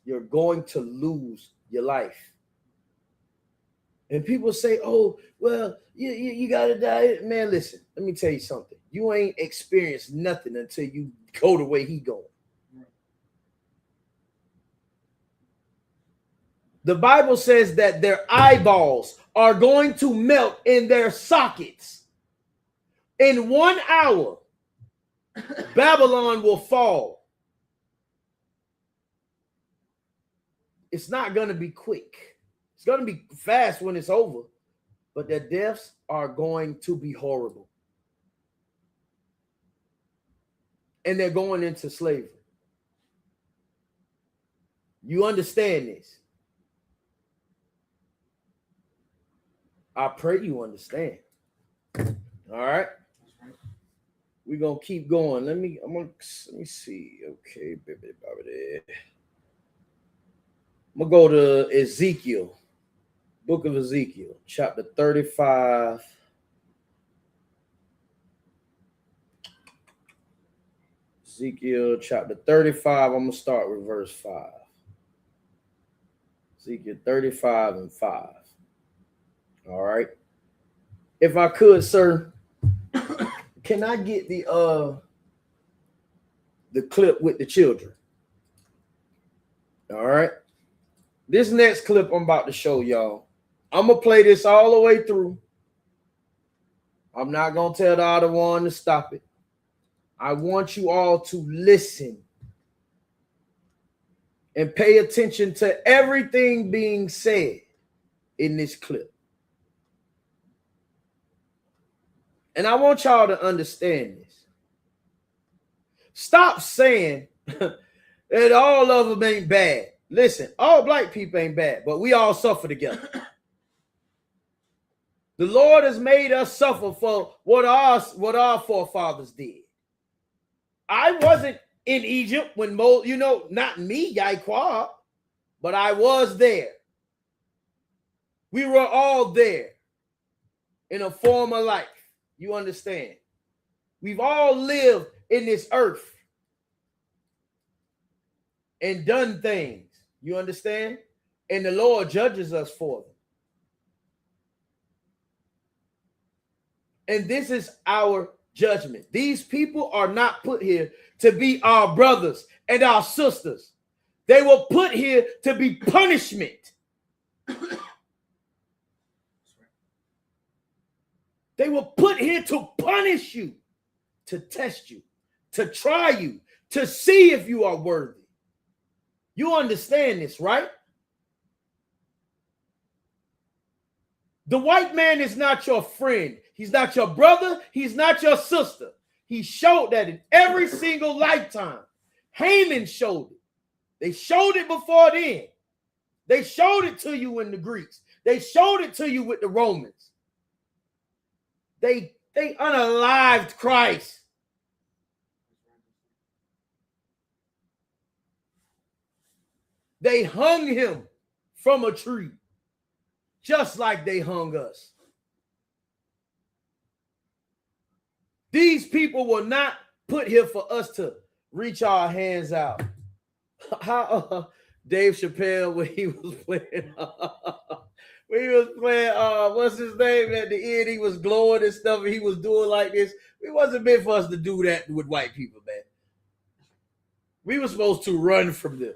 you're going to lose your life. And people say, oh, well, you got to die. Man, listen, let me tell you something. You ain't experienced nothing until you go the way he going. The Bible says that their eyeballs are going to melt in their sockets. In 1 hour, Babylon will fall. It's not going to be quick. It's going to be fast when it's over, but their deaths are going to be horrible. And they're going into slavery. You understand this? I pray you understand. All right. We're going to keep going. Let me see. Okay, baby. I'm going to go to Ezekiel, book of Ezekiel, chapter 35. Ezekiel chapter 35. I'm going to start with verse 5. Ezekiel 35 and 5. All right. If I could, sir, can I get the the clip with the children. All right. This next clip I'm about to show y'all, I'm going to play this all the way through. I'm not going to tell the other one to stop it. I want you all to listen and pay attention to everything being said in this clip. And I want y'all to understand this. Stop saying that all of them ain't bad. Listen, all black people ain't bad, but we all suffer together. The Lord has made us suffer for what our forefathers did. I wasn't in Egypt when not me, Yaiqua, but I was there. We were all there in a former life. You understand? We've all lived in this earth and done things. You understand? And the Lord judges us for them. And this is our judgment. These people are not put here to be our brothers and our sisters. They were put here to be punishment. They were put here to punish you, to test you, to try you, to see if you are worthy. You understand this, right? The white man is not your friend. He's not your brother. He's not your sister. He showed that in every single lifetime. Haman showed it. They showed it before then. They showed it to you in the Greeks. They showed it to you with the Romans. They unalived Christ. They hung him from a tree, just like they hung us. These people were not put here for us to reach our hands out. How Dave Chappelle, when he was playing, what's his name at the end? He was glowing and stuff, and he was doing like this. It wasn't meant for us to do that with white people, man. We were supposed to run from them.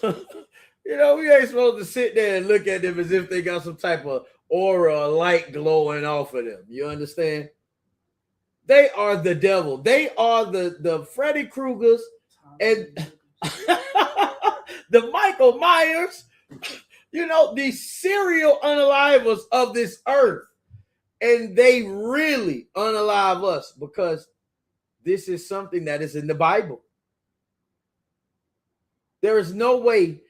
We ain't supposed to sit there and look at them as if they got some type of aura or light glowing off of them. You understand? They are the devil. They are the Freddy Kruegers and the Michael Myers, the serial unalivers of this earth. And they really unalive us because this is something that is in the Bible. There is no way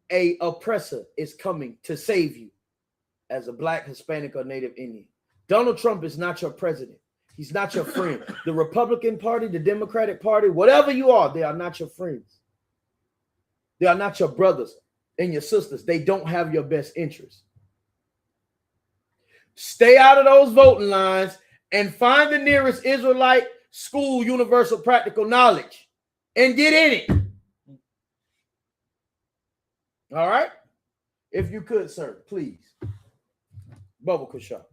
an oppressor is coming to save you as a Black, Hispanic, or Native Indian. Donald Trump is not your president. He's not your friend. The Republican Party, the Democratic Party, whatever you are, they are not your friends. They are not your brothers and your sisters. They don't have your best interests. Stay out of those voting lines and find the nearest Israelite school, universal practical knowledge, and get in it. All right? If you could, sir, please. Bubba Kushab.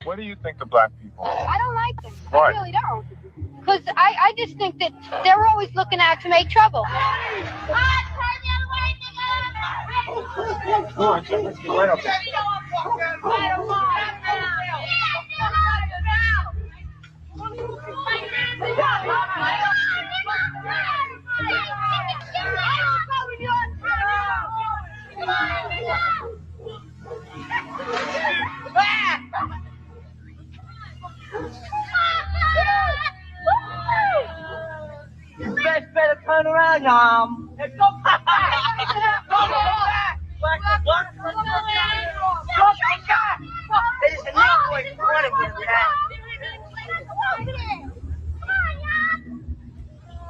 What do you think of black people? I don't like them. Why? I really don't. Because I just think that they're always looking out to make trouble. Come on, let's get right up there. You better turn around, let's go. There's a new boy in front of you,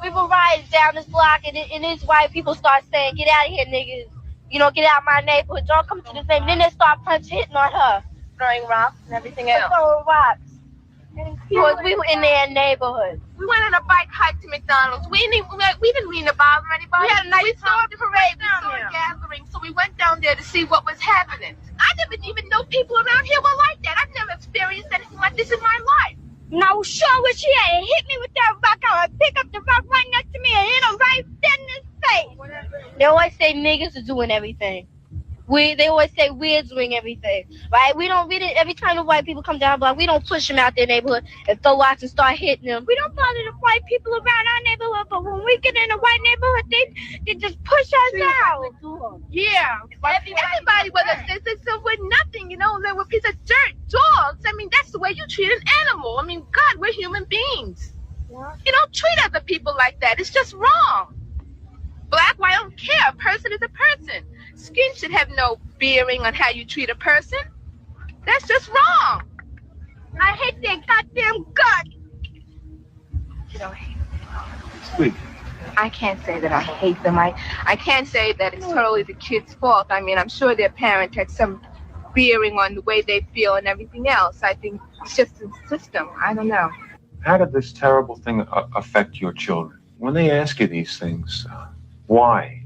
We were riding down this block, and these white people start saying, "Get out of here, niggas. Get out of my neighborhood. Don't come to the same." Then they start hitting on her, throwing rocks and everything else. Throwing rocks. Because we were in their neighborhood. We went on a bike hike to McDonald's. We didn't mean to bother anybody. We had a nice parade down there. Gathering, so we went down there to see what was happening. I didn't even know people around here were like that. I've never experienced anything like this in my life. And I will show where she at and hit me with that rock. I would pick up the rock right next to me and hit her right dead in his face. They always say niggas are doing everything. They always say we're doing everything, right? We didn't, every time the white people come down the block, we don't push them out their neighborhood and throw rocks and start hitting them. We don't bother the white people around our neighborhood, but when we get in a white neighborhood, they just push us out. Yeah. Everybody was a citizen with nothing, you know, they were a piece of dirt, dogs. I mean, that's the way you treat an animal. I mean, God, we're human beings. You don't treat other people like that. It's just wrong. Black, white, I don't care. A person is a person. Skin should have no bearing on how you treat a person. That's just wrong. I hate their goddamn guts. You don't hate Sweet. I can't say that I hate them. I can't say that it's totally the kid's fault. I mean, I'm sure their parent had some bearing on the way they feel and everything else. I think it's just the system. I don't know. How did this terrible thing affect your children? When they ask you these things, why?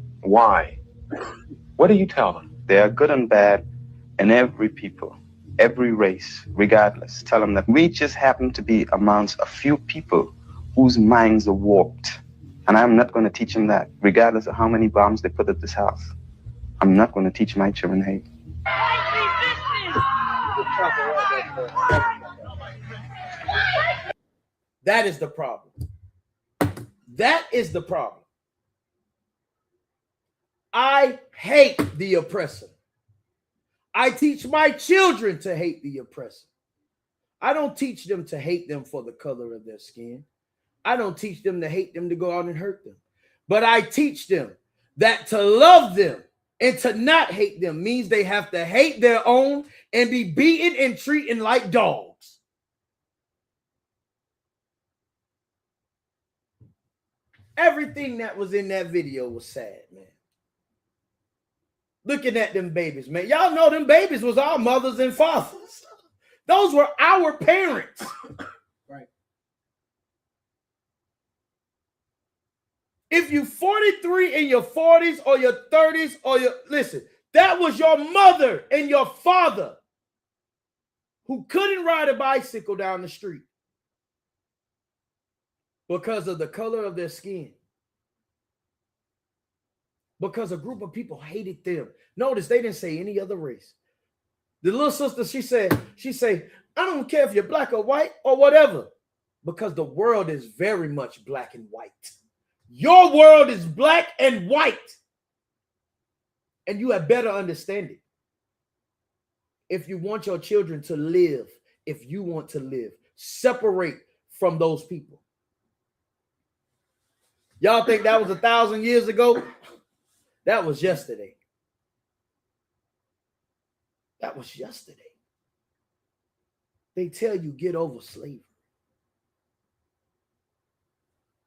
What do you tell them? There are good and bad in every people, every race, regardless. Tell them that we just happen to be amongst a few people whose minds are warped. And I'm not going to teach them that, regardless of how many bombs they put at this house. I'm not going to teach my children hate. That is the problem. That is the problem. I hate the oppressor. I teach my children to hate the oppressor. I don't teach them to hate them for the color of their skin. I don't teach them to hate them to go out and hurt them. But I teach them that to love them and to not hate them means they have to hate their own and be beaten and treated like dogs. Everything that was in that video was sad, man. Looking at them babies, man. Y'all know them babies was our mothers and fathers. Those were our parents. Right. If you 43 in your 40s or your 30s or listen, that was your mother and your father who couldn't ride a bicycle down the street because of the color of their skin. Because a group of people hated them. Notice they didn't say any other race. The little sister, she said, I don't care if you're black or white or whatever, because the world is very much black and white. Your world is black and white. And you had better understand it. If you want your children to live, if you want to live, separate from those people. Y'all think that was 1,000 years ago? That was yesterday. That was yesterday. They tell you get over slavery.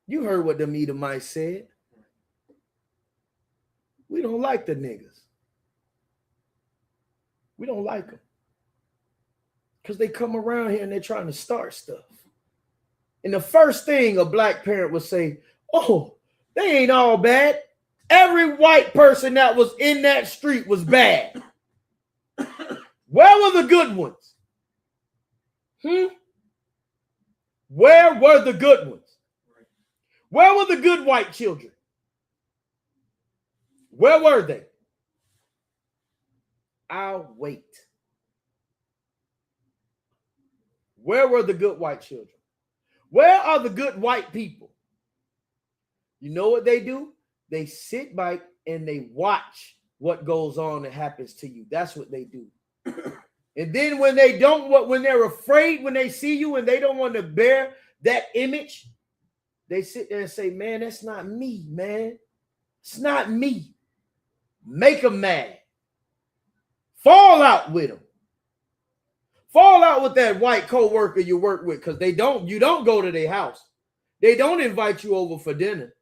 You heard what them Edomites said. We don't like the niggas. We don't like them. Because they come around here and they're trying to start stuff. And the first thing a black parent would say, oh, they ain't all bad. Every white person that was in that street was bad. Where were the good ones? Where were the good ones? Where were the good white children? Where were they? I'll wait. Where were the good white children? Where are the good white people? You know what they do? They sit back and they watch what goes on and happens to you. That's what they do. And then when they're afraid, when they see you and they don't want to bear that image, they sit there and say, man, that's not me, man. It's not me. Make them mad. Fall out with them. Fall out with that white co-worker you work with, because you don't go to their house. They don't invite you over for dinner.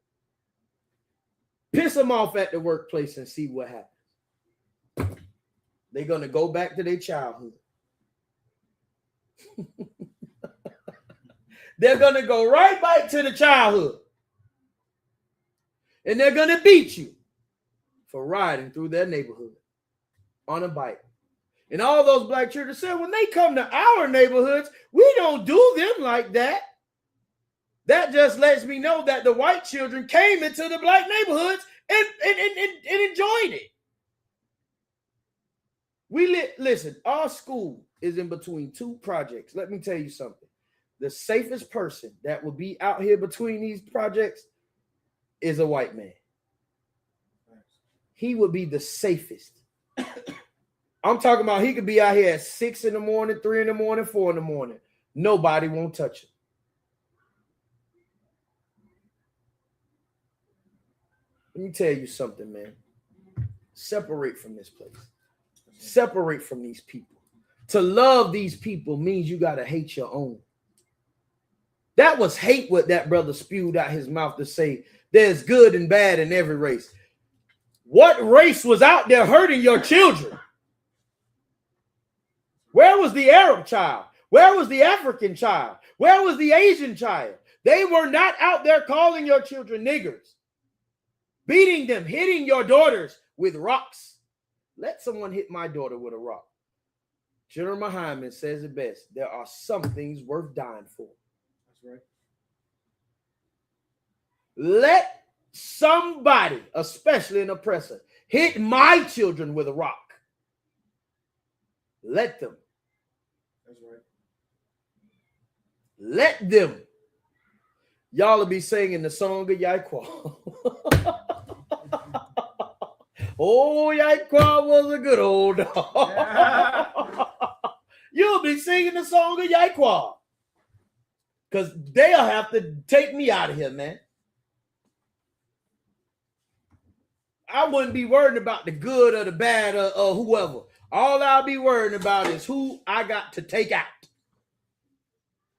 Piss them off at the workplace and see what happens. They're going to go back to their childhood. They're going to go right back to the childhood. And they're going to beat you for riding through their neighborhood on a bike. And all those black children said, when they come to our neighborhoods, we don't do them like that. That just lets me know that the white children came into the black neighborhoods and enjoyed it. Listen, our school is in between two projects. Let me tell you something. The safest person that will be out here between these projects is a white man. He would be the safest. I'm talking about he could be out here at 6 in the morning, 3 in the morning, 4 in the morning. Nobody won't touch him. Let me tell you something, man. Separate from this place. Separate from these people. To love these people means you got to hate your own. That was hate what that brother spewed out his mouth to say there's good and bad in every race. What race was out there hurting your children? Where was the Arab child? Where was the African child? Where was the Asian child? They were not out there calling your children niggers, beating them, hitting your daughters with rocks. Let someone hit my daughter with a rock. General Muhammad says it best. There are some things worth dying for. That's right. Let somebody, especially an oppressor, hit my children with a rock. Let them. That's right. Let them. Y'all will be singing the song of Yaquah. Oh, Yaquah was a good old dog. You'll be singing the song of Yaquah. Because they'll have to take me out of here, man. I wouldn't be worried about the good or the bad or whoever. All I'll be worried about is who I got to take out.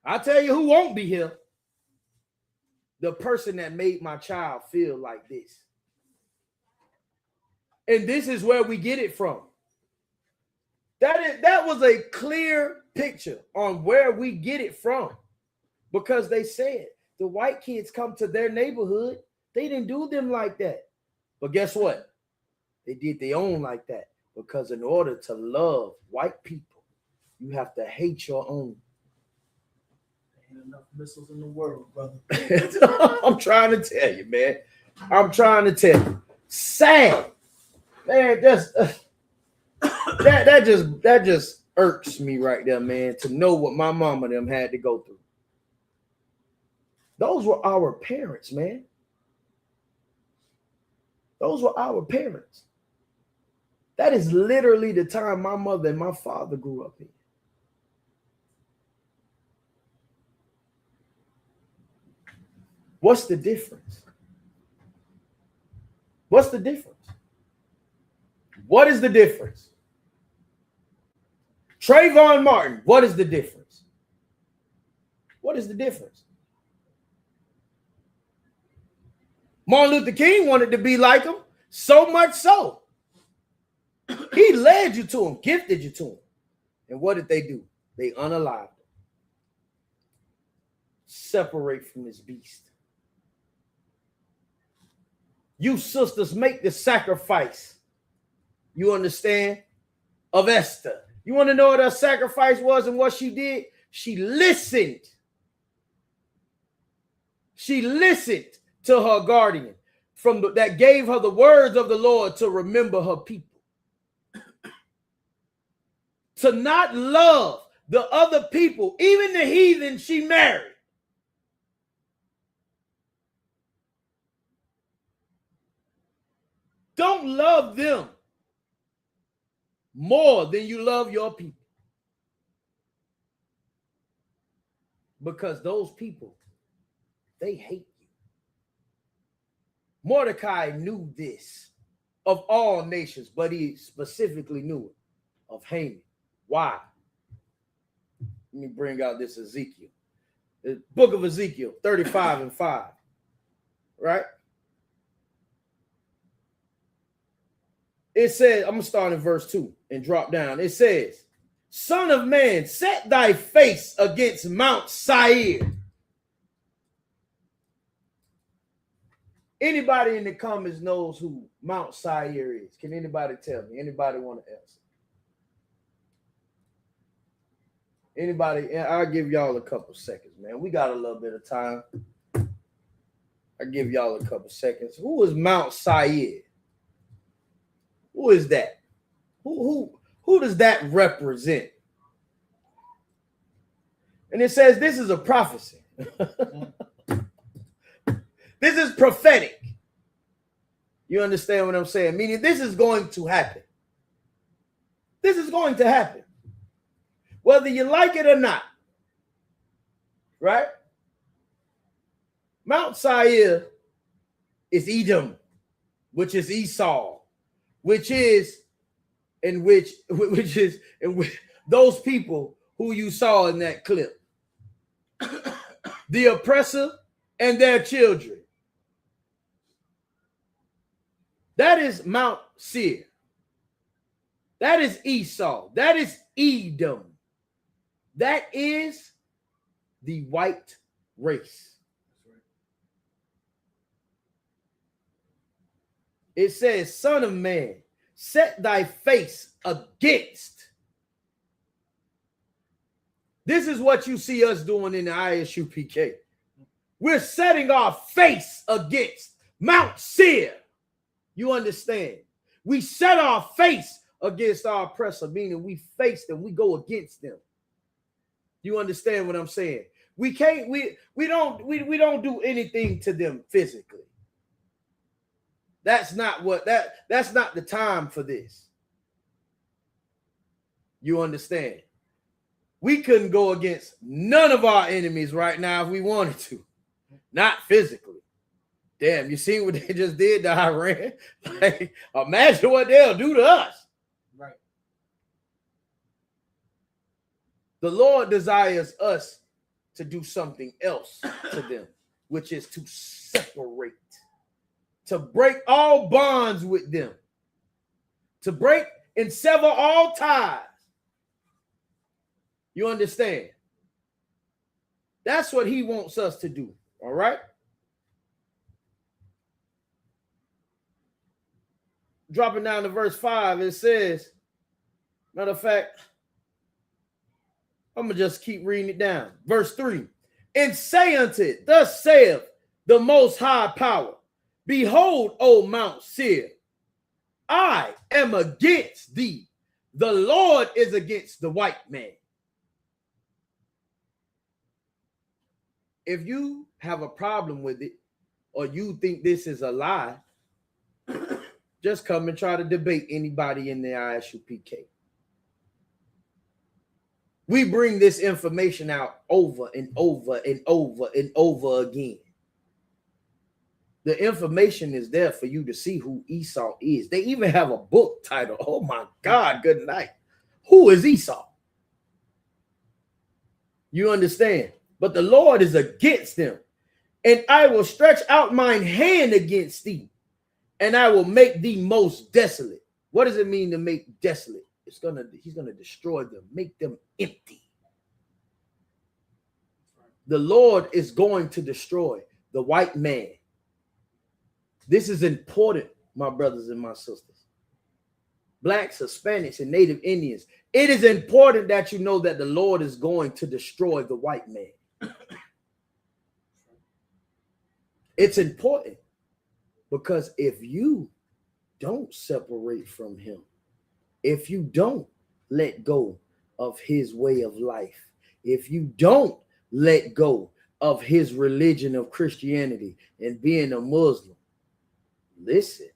I'll tell you who won't be here. The person that made my child feel like this. And this is where we get it from. That was a clear picture on where we get it from. Because they said the white kids come to their neighborhood. They didn't do them like that. But guess what? They did their own like that. Because in order to love white people, you have to hate your own. There ain't enough missiles in the world, brother. I'm trying to tell you, man. I'm trying to tell you. Sad. Man, that just irks me right there, man, to know what my mama and them had to go through. Those were our parents, man. Those were our parents. That is literally the time my mother and my father grew up in. What's the difference? What's the difference? What is the difference? Trayvon Martin, what is the difference? What is the difference? Martin Luther King wanted to be like him, so much so. He led you to him, gifted you to him. And what did they do? They unalived him. Separate from this beast. You sisters make the sacrifice. You understand? Of Esther. You want to know what her sacrifice was and what she did? She listened. She listened to her guardian that gave her the words of the Lord to remember her people. To not love the other people, even the heathen she married. Don't love them more than you love your people. Because those people, they hate you. Mordecai knew this of all nations, but he specifically knew it of Haman. Why? Let me bring out this Ezekiel. The book of Ezekiel 35:5. Right? It says, I'm going to start in verse 2 and drop down. It says, Son of man, set thy face against Mount Seir. Anybody in the comments knows who Mount Seir is? Can anybody tell me? Anybody want to answer? Anybody? I'll give y'all a couple seconds, man. We got a little bit of time. I'll give y'all a couple seconds. Who is Mount Seir? Who is that? Who does that represent? And it says this is a prophecy. This is prophetic. You understand what I'm saying? Meaning this is going to happen. This is going to happen. Whether you like it or not. Right? Mount Seir is Edom, which is Esau, which is those people who you saw in that clip. The oppressor and their children. That is Mount Seir. That is Esau. That is Edom. That is the white race. It says, Son of man, set thy face against. This is what you see us doing in the ISUPK. We're setting our face against Mount Seir. You understand? We set our face against our oppressor, meaning we face them, we go against them. You understand what I'm saying? We don't do anything to them physically. That's not the time for this. You understand? We couldn't go against none of our enemies right now if we wanted to. Not physically. Damn, you see what they just did to Iran? Like, imagine what they'll do to us. Right. The Lord desires us to do something else to them, which is to separate, to break all bonds with them, to break and sever all ties. You understand? That's what he wants us to do. All right? Dropping down to verse 5, it says, matter of fact, I'm going to just keep reading it down. Verse 3, and say unto it, thus saith the most high power, behold, O Mount Seir, I am against thee. The Lord is against the white man. If you have a problem with it, or you think this is a lie, just come and try to debate anybody in the ISUPK. We bring this information out over and over and over and over again. The information is there for you to see who Esau is. They even have a book titled, oh my God, good night. Who is Esau? You understand? But the Lord is against them. And I will stretch out mine hand against thee, and I will make thee most desolate. What does it mean to make desolate? He's gonna destroy them, make them empty. The Lord is going to destroy the white man. This is important, my brothers and my sisters. Blacks, Hispanics, and Native Indians. It is important that you know that the Lord is going to destroy the white man. It's important because if you don't separate from him, if you don't let go of his way of life, if you don't let go of his religion of Christianity and being a Muslim, listen,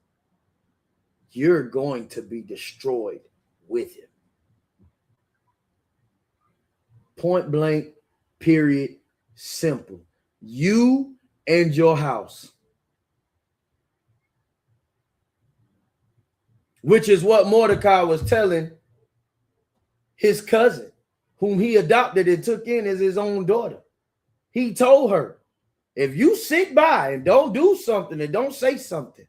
you're going to be destroyed with him. Point blank, period, simple. You and your house. Which is what Mordecai was telling his cousin, whom he adopted and took in as his own daughter. He told her, if you sit by and don't do something and don't say something,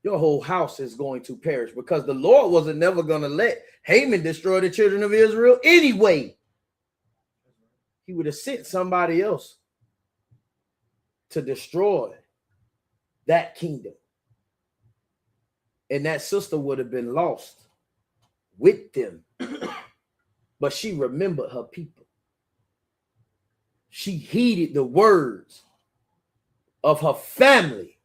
your whole house is going to perish, because the Lord wasn't never going to let Haman destroy the children of Israel anyway. He would have sent somebody else to destroy that kingdom. And that sister would have been lost with them. but she remembered her people. She heeded the words of her family.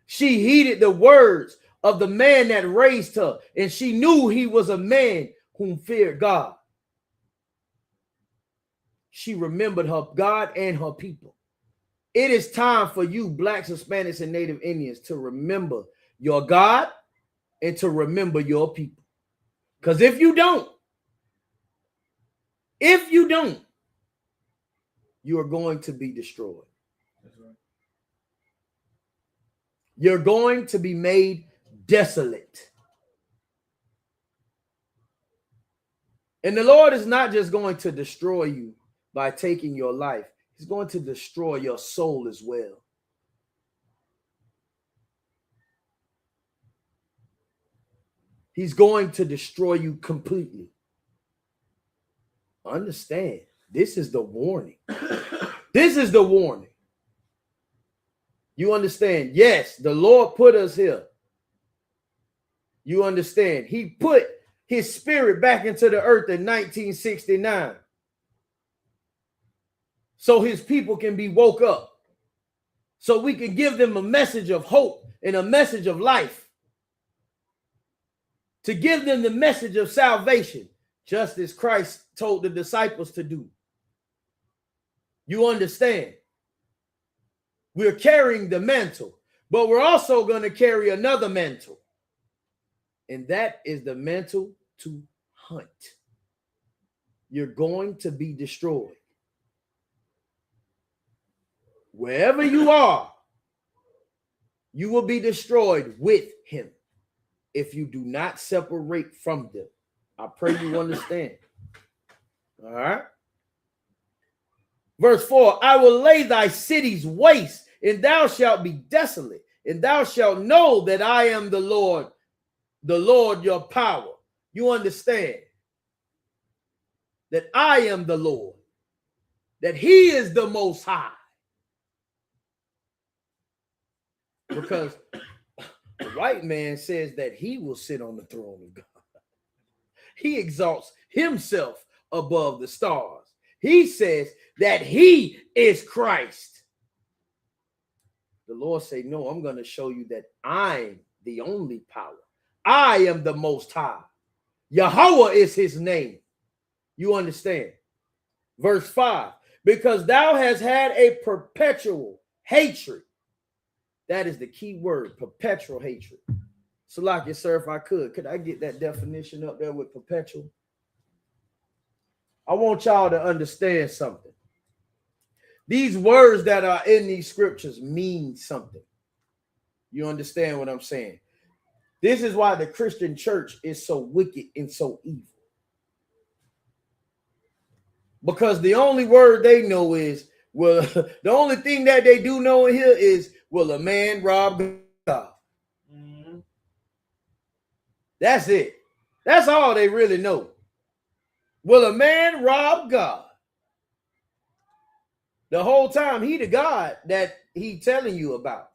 She heeded the words of the man that raised her, and she knew he was a man whom feared God. She remembered her God and her people. It is time for you, Blacks, Hispanics, and Native Indians, to remember your God and to remember your people. Because if you don't, you are going to be destroyed. That's right. You're going to be made desolate. And the Lord is not just going to destroy you by taking your life. He's going to destroy your soul as well. He's going to destroy you completely. Understand, this is the warning. This is the warning. You understand? Yes, the Lord put us here. You understand? He put his spirit back into the earth in 1969. So his people can be woke up. So we can give them a message of hope and a message of life. To give them the message of salvation, just as Christ told the disciples to do. You understand? We're carrying the mantle, but we're also going to carry another mantle. And that is the mantle to hunt. You're going to be destroyed. Wherever you are, you will be destroyed with him if you do not separate from them. I pray you understand. All right. Verse 4, I will lay thy cities waste, and thou shalt be desolate, and thou shalt know that I am the Lord your power. You understand that I am the Lord, that he is the Most High. Because the white man says that he will sit on the throne of God. He exalts himself above the stars. He says that he is Christ. The Lord say, no, I'm going to show you that I'm the only power. I am the Most High. Yahweh is his name. You understand? Verse 5, because thou hast had a perpetual hatred. That is the key word, perpetual hatred. Salakia, sir, if I could I get that definition up there with perpetual? I want y'all to understand something. These words that are in these scriptures mean something. You understand what I'm saying? This is why the Christian church is so wicked and so evil. Because the only word they know is, well, the only thing that they do know in here is, will a man rob God? Mm-hmm. That's it. That's all they really know. Will a man rob God? The whole time he the God that he telling you about.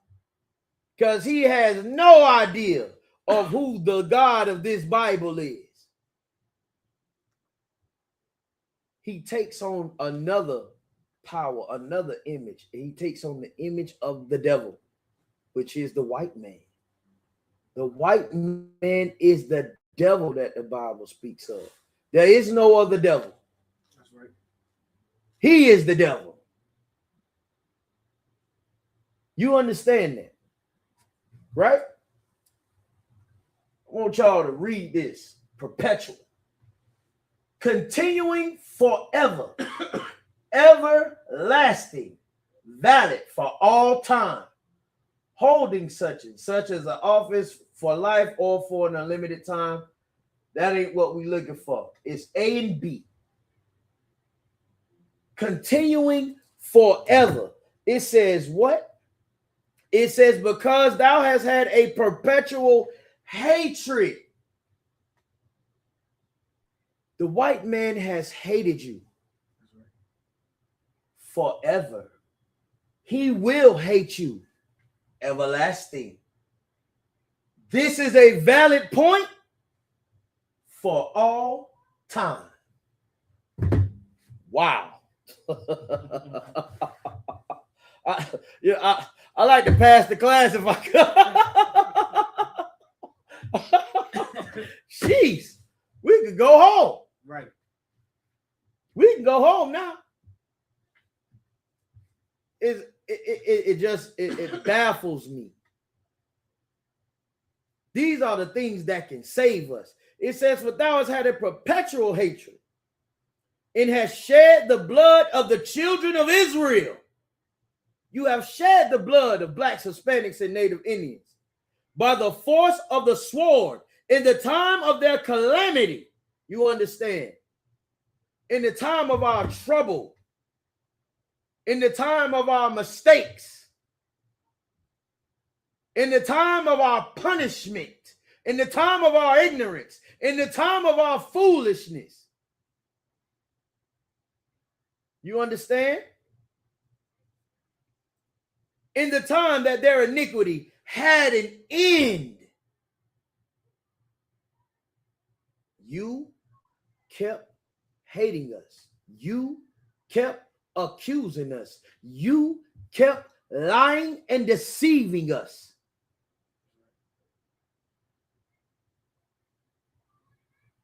Because he has no idea of who the God of this Bible is. He takes on another power, another image. He takes on the image of the devil, which is the white man. The white man is the devil that the Bible speaks of. There is no other devil. That's right. He is the devil. You understand that, right? I want y'all to read this. Perpetual. Continuing forever. Everlasting. Valid for all time. Holding such and such as an office for life or for an unlimited time. That ain't what we're looking for. It's A and B. Continuing forever. It says what? It says, because thou hast had a perpetual hatred. The white man has hated you forever. He will hate you everlasting. This is a valid point for all time. Wow. I like to pass the class if I could. Jeez, we could go home. Right. We can go home now. It baffles me. These are the things that can save us. It says, "For thou hast had a perpetual hatred, and hast shed the blood of the children of Israel." You have shed the blood of blacks, Hispanics, and Native Indians by the force of the sword in the time of their calamity. You understand? In the time of our trouble, in the time of our mistakes, in the time of our punishment, in the time of our ignorance, in the time of our foolishness. You understand? In the time that their iniquity had an end, you kept hating us. You kept accusing us. You kept lying and deceiving us.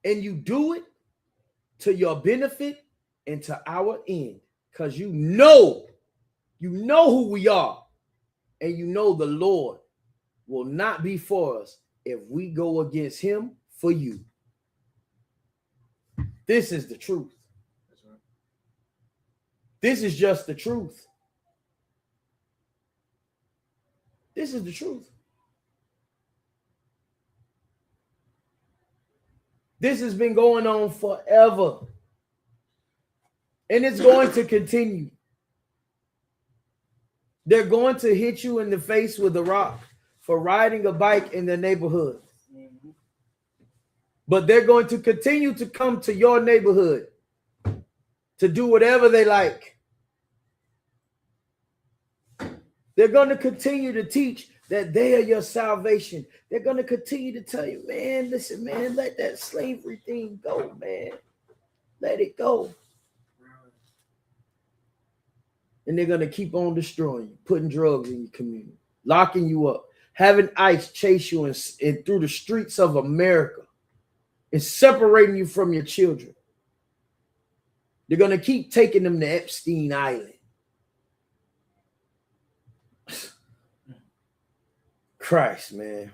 And you do it to your benefit and to our end, because you know who we are. And you know the Lord will not be for us if we go against him for you. This is the truth. That's right. This is just the truth. This is the truth. This has been going on forever. And it's going to continue. They're going to hit you in the face with a rock for riding a bike in their neighborhood. Mm-hmm. But they're going to continue to come to your neighborhood to do whatever they like. They're going to continue to teach that they are your salvation. They're going to continue to tell you, man, listen, man, let that slavery thing go, man. Let it go. And they're going to keep on destroying you, putting drugs in your community, locking you up, having ICE chase you in through the streets of America and separating you from your children. They're going to keep taking them to Epstein Island. Christ, man.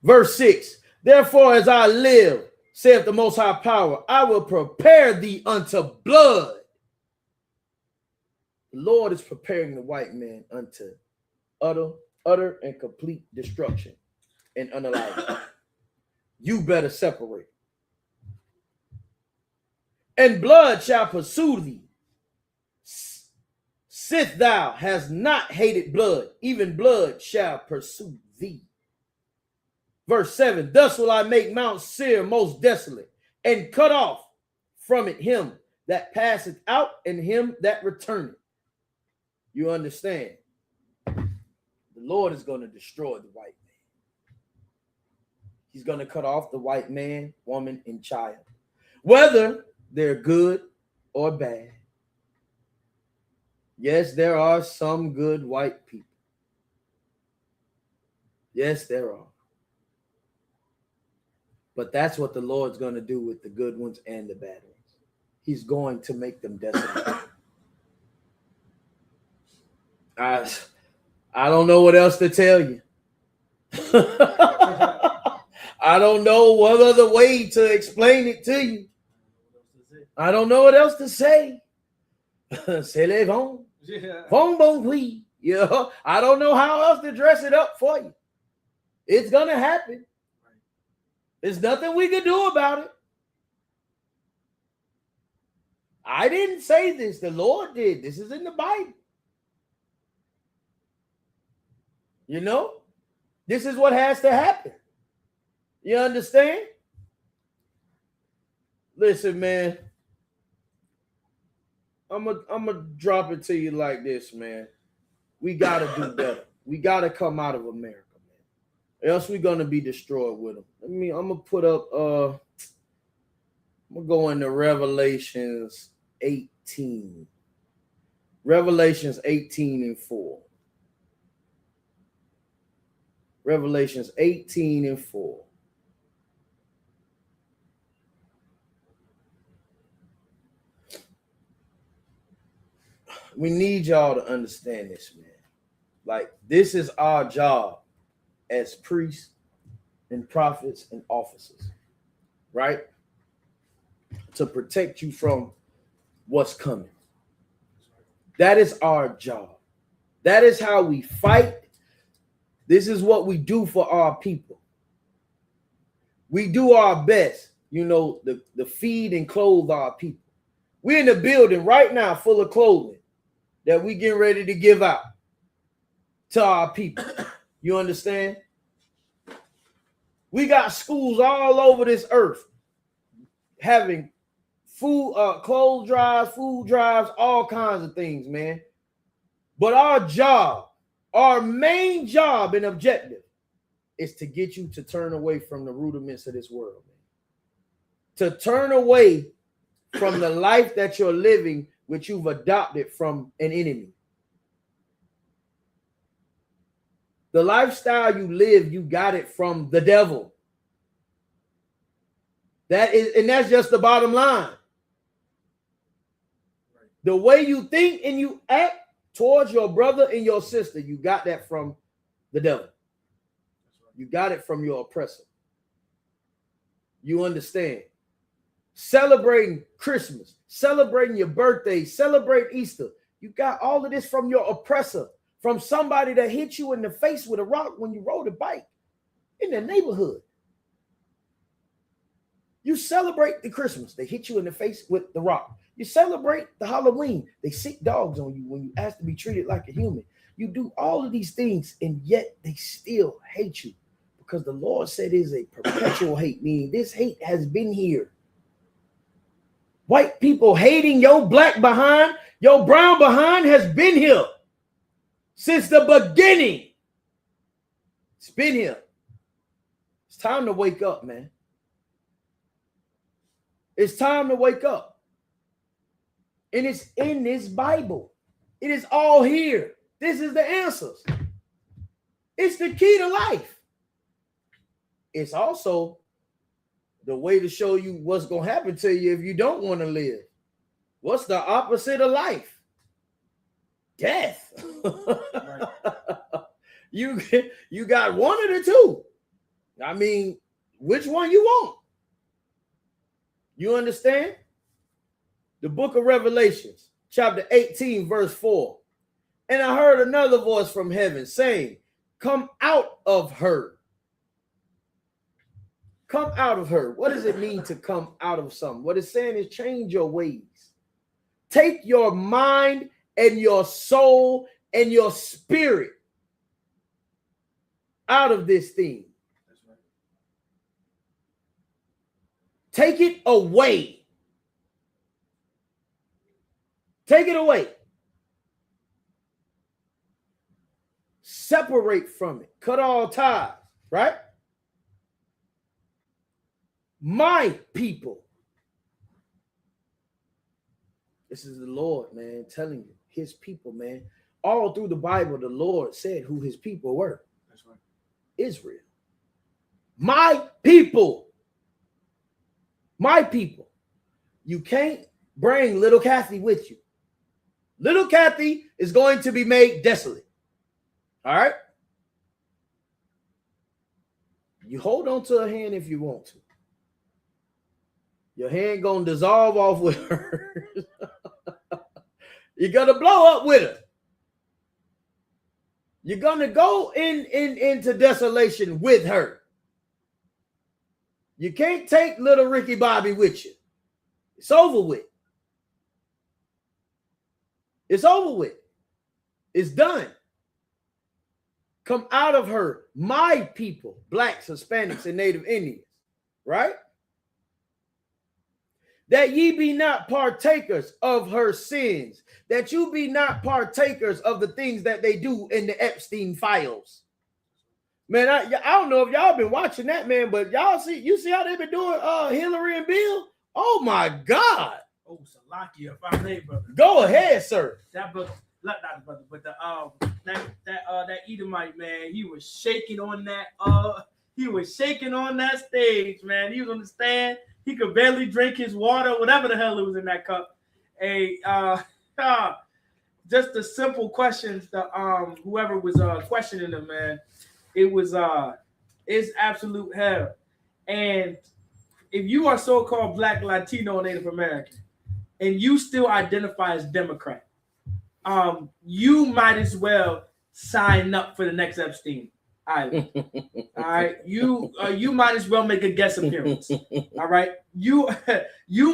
Verse 6, therefore, as I live, saith the Most High Power, I will prepare thee unto blood. The Lord is preparing the white man unto utter and complete destruction and unalive. You better separate. And blood shall pursue thee. Sith thou hast not hated blood, even blood shall pursue thee. Verse 7, thus will I make Mount Seir most desolate, and cut off from it him that passeth out and him that returneth. You understand? The Lord is going to destroy the white man. He's going to cut off the white man, woman, and child, whether they're good or bad. Yes, there are some good white people. Yes, there are. But that's what the Lord's going to do with the good ones and the bad ones. He's going to make them desolate. I don't know what else to tell you. I don't know what other way to explain it to you. I don't know what else to say. C'est les vents. Bon, please. Yeah, I don't know how else to dress it up for you. It's going to happen. There's nothing we can do about it. I didn't say this. The Lord did. This is in the Bible. You know, this is what has to happen. You understand? Listen, man. I'm gonna drop it to you like this, man. We gotta do better. We gotta come out of America, man. else we're gonna be destroyed with them. I'm gonna put up I'm gonna go into Revelations 18. Revelations 18:4. Revelations 18:4. We need y'all to understand this, man. Like, this is our job as priests and prophets and officers, right? To protect you from what's coming. That is our job. That is how we fight. This is what we do for our people. We do our best, to feed and clothe our people. We're in the building right now full of clothing that we getting ready to give out to our people. You understand? We got schools all over this earth having food, clothes drives, food drives, all kinds of things, man. But our main job and objective is to get you to turn away from the rudiments of this world, man. To turn away from the life that you're living, which you've adopted from an enemy. The lifestyle you live, you got it from the devil. That's just the bottom line. The way you think and you act towards your brother and your sister, you got that from the devil. You got it from your oppressor. You understand? Celebrating Christmas, celebrating your birthday, celebrate Easter. You got all of this from your oppressor, from somebody that hit you in the face with a rock when you rode a bike in the neighborhood. You celebrate the Christmas, they hit you in the face with the rock. You celebrate the Halloween, they sick dogs on you when you ask to be treated like a human. You do all of these things, and yet they still hate you because the Lord said it is a perpetual hate, meaning this hate has been here. White people hating your black behind, your brown behind has been here since the beginning. It's been here. It's time to wake up, man. It's time to wake up. And it's in this Bible. It is all here. This is the answers. It's the key to life. It's also the way to show you what's going to happen to you if you don't want to live. What's the opposite of life? Death. Right. You got one of the two. I mean, which one you want? You understand? The book of Revelations, chapter 18, verse 4. And I heard another voice from heaven saying, come out of her. Come out of her. What does it mean to come out of something? What it's saying is change your ways. Take your mind and your soul and your spirit out of this thing. That's right. Take it away. Take it away. Separate from it. Cut all ties, right? My people. This is the Lord, man, telling you. His people, man. All through the Bible, the Lord said who his people were. That's right. Israel. My people. My people. You can't bring little Kathy with you. Little Kathy is going to be made desolate. All right? You hold on to her hand if you want to. Your hand going to dissolve off with her. You're going to blow up with her. You're going to go into desolation with her. You can't take little Ricky Bobby with you. It's over with. It's over with. It's done. Come out of her, my people, blacks, Hispanics, and Native Indians, right? That ye be not partakers of her sins, that you be not partakers of the things that they do in the Epstein files. Man, I don't know if y'all been watching that, man, but you see how they been doing Hillary and Bill? Oh my God. Oh, Salakia, if I may, brother. Go ahead, sir. That brother, not the brother, but that Edomite, man, he was shaking on that stage, man. He was on the stand. He could barely drink his water, whatever the hell it was in that cup. Just the simple questions that whoever was questioning him, man, it's absolute hell. And if you are so-called Black, Latino, Native American, and you still identify as Democrat, you might as well sign up for the next Epstein Island. All right, you might as well make a guest appearance. All right, you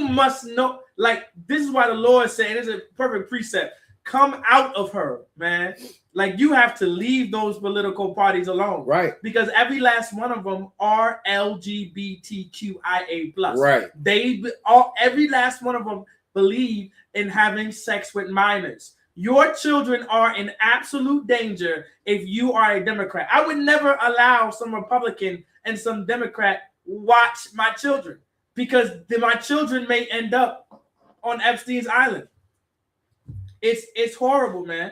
must know. Like, this is why the Lord said, it's a perfect precept. Come out of her, man. Like, you have to leave those political parties alone, right? Because every last one of them are LGBTQIA+. Right. Every last one of them believe in having sex with minors. Your children are in absolute danger if you are a Democrat. I would never allow some Republican and some Democrat watch my children, because my children may end up on Epstein's Island. It's horrible, man.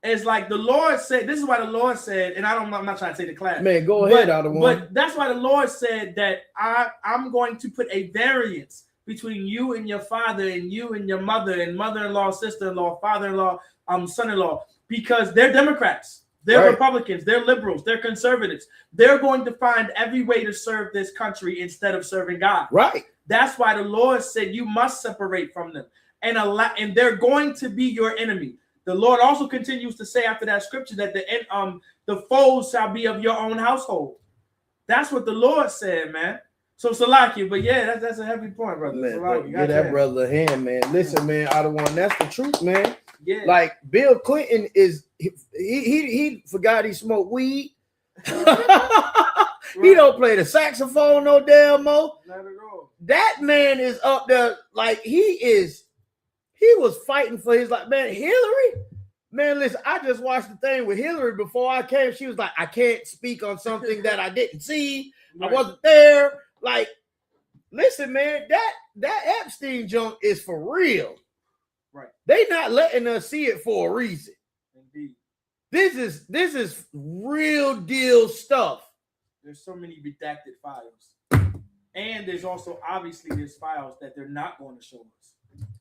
It's like the Lord said. This is why the Lord said, and I'm not trying to say the class. Man, go ahead, But that's why the Lord said that I'm going to put a variance between you and your father, and you and your mother, and mother-in-law, sister-in-law, father-in-law, son-in-law, because they're Democrats, they're Republicans, they're liberals, they're conservatives. They're going to find every way to serve this country instead of serving God. Right. That's why the Lord said you must separate from them, and they're going to be your enemy. The Lord also continues to say after that scripture that the foes shall be of your own household. That's what the Lord said, man. So Salakia, but yeah, that's a heavy point, brother. Man, Salakia, get that brother a hand, man. Listen, man, that's the truth, man. Yeah. Like, Bill Clinton he forgot he smoked weed. He don't play the saxophone no damn more. Not at all. That man is up there like he was fighting for his life. Man, Hillary, man, listen, I just watched the thing with Hillary before I came. She was like, I can't speak on something that I didn't see. Right. I wasn't there. Like, listen, man, that Epstein junk is for real. Right. They not letting us see it for a reason. Indeed. This is real deal stuff. There's so many redacted files. And there's also obviously there's files that they're not going to show us.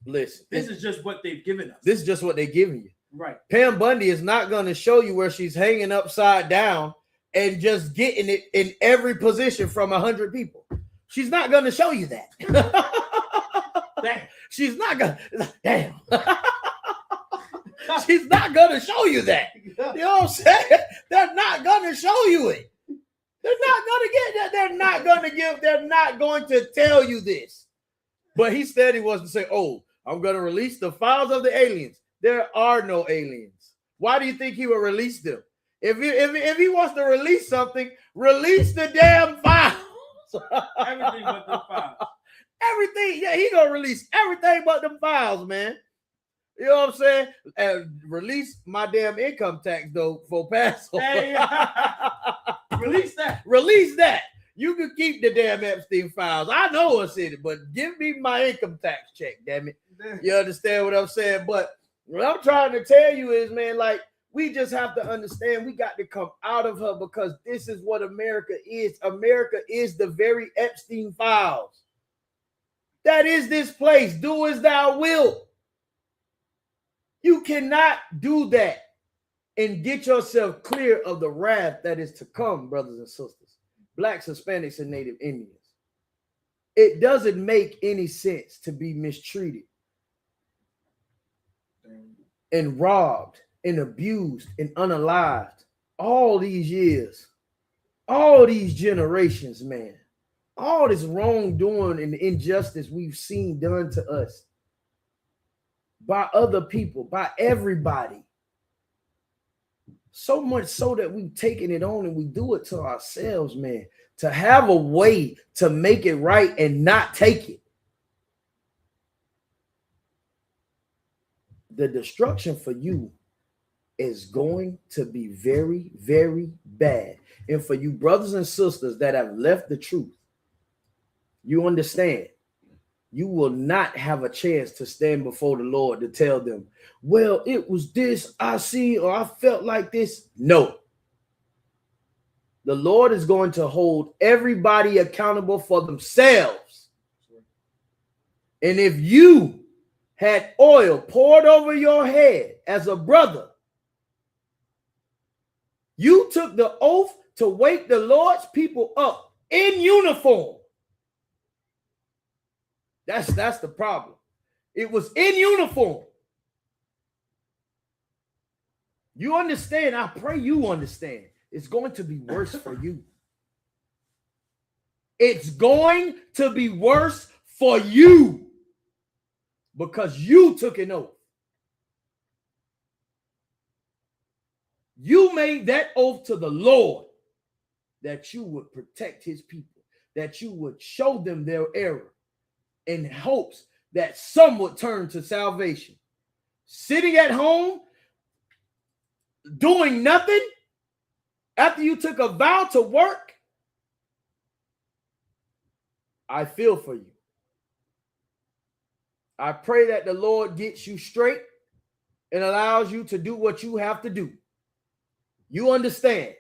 Listen. This is just what they've given us. This is just what they're giving you. Right. Pam Bundy is not going to show you where she's hanging upside down and just getting it in every position from 100 people. She's not going to show you that. She's not going to. Damn. She's not going to show you that. You know what I'm saying? They're not going to show you it. They're not going to get that. They're not going to tell you this. But he said he was to say, oh, I'm going to release the files of the aliens. There are no aliens. Why do you think he will release them? If he wants to release something, release the damn files. Everything but the files. Everything. Yeah, he going to release everything but them files, man. You know what I'm saying? And release my damn income tax, though, for Passover. Hey, release that. Release that. You can keep the damn Epstein files. I know what's in it, but give me my income tax check, damn it. You understand what I'm saying? But what I'm trying to tell you is, man, like, we just have to understand we got to come out of her, because this is what America is. America is the very Epstein files. That is this place. Do as thou wilt. You cannot do that and get yourself clear of the wrath that is to come, brothers and sisters. Blacks, Hispanics, and Native Indians. It doesn't make any sense to be mistreated and robbed and abused and unalived all these years, all these generations, man. All this wrongdoing and injustice we've seen done to us by other people, by everybody. So much so that we've taken it on and we do it to ourselves, man. To have a way to make it right and not take it. The destruction for you is going to be very, very bad. And for you brothers and sisters that have left the truth, you understand, you will not have a chance to stand before the Lord to tell them, well, it was this I see, or I felt like this. No. The Lord is going to hold everybody accountable for themselves. And if you had oil poured over your head as a brother, you took the oath to wake the Lord's people up in uniform. That's the problem. It was in uniform. You understand? I pray you understand. It's going to be worse for you. It's going to be worse for you because you took an oath. You made that oath to the Lord that you would protect his people, that you would show them their error in hopes that some would turn to salvation. Sitting at home, doing nothing after you took a vow to work, I feel for you. I pray that the Lord gets you straight and allows you to do what you have to do. You understand.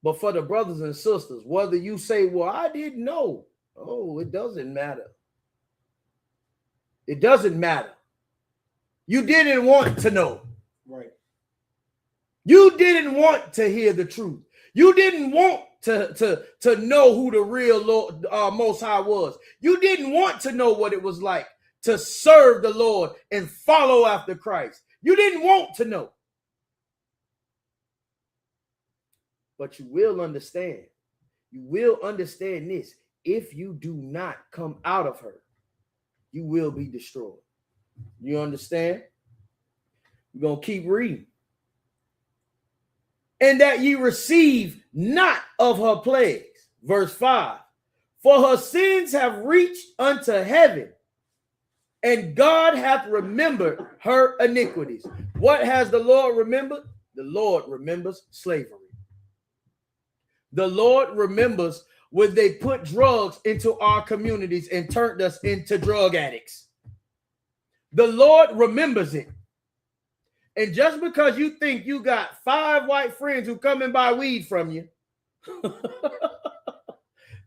But for the brothers and sisters, whether you say, well, I didn't know. Oh, it doesn't matter. It doesn't matter. You didn't want to know. Right. You didn't want to hear the truth. You didn't want to know who the real Lord, Most High was. You didn't want to know what it was like to serve the Lord and follow after Christ. You didn't want to know. But you will understand. You will understand this. If you do not come out of her, you will be destroyed. You understand? We're going to keep reading. And that ye receive not of her plagues. Verse 5. For her sins have reached unto heaven, and God hath remembered her iniquities. What has the Lord remembered? The Lord remembers slavery. The Lord remembers when they put drugs into our communities and turned us into drug addicts. The Lord remembers it. And just because you think you got 5 white friends who come and buy weed from you,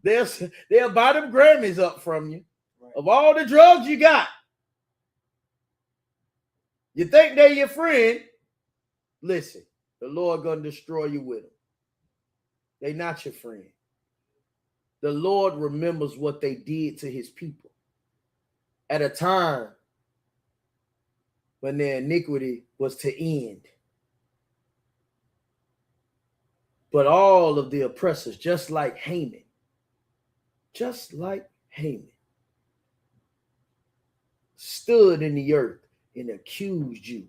they'll buy them Grammys up from you of all the drugs you got. You think they're your friend? Listen, the Lord gonna destroy you with them. They're not your friend. The Lord remembers what they did to his people at a time when their iniquity was to end. But all of the oppressors, just like Haman, stood in the earth and accused you.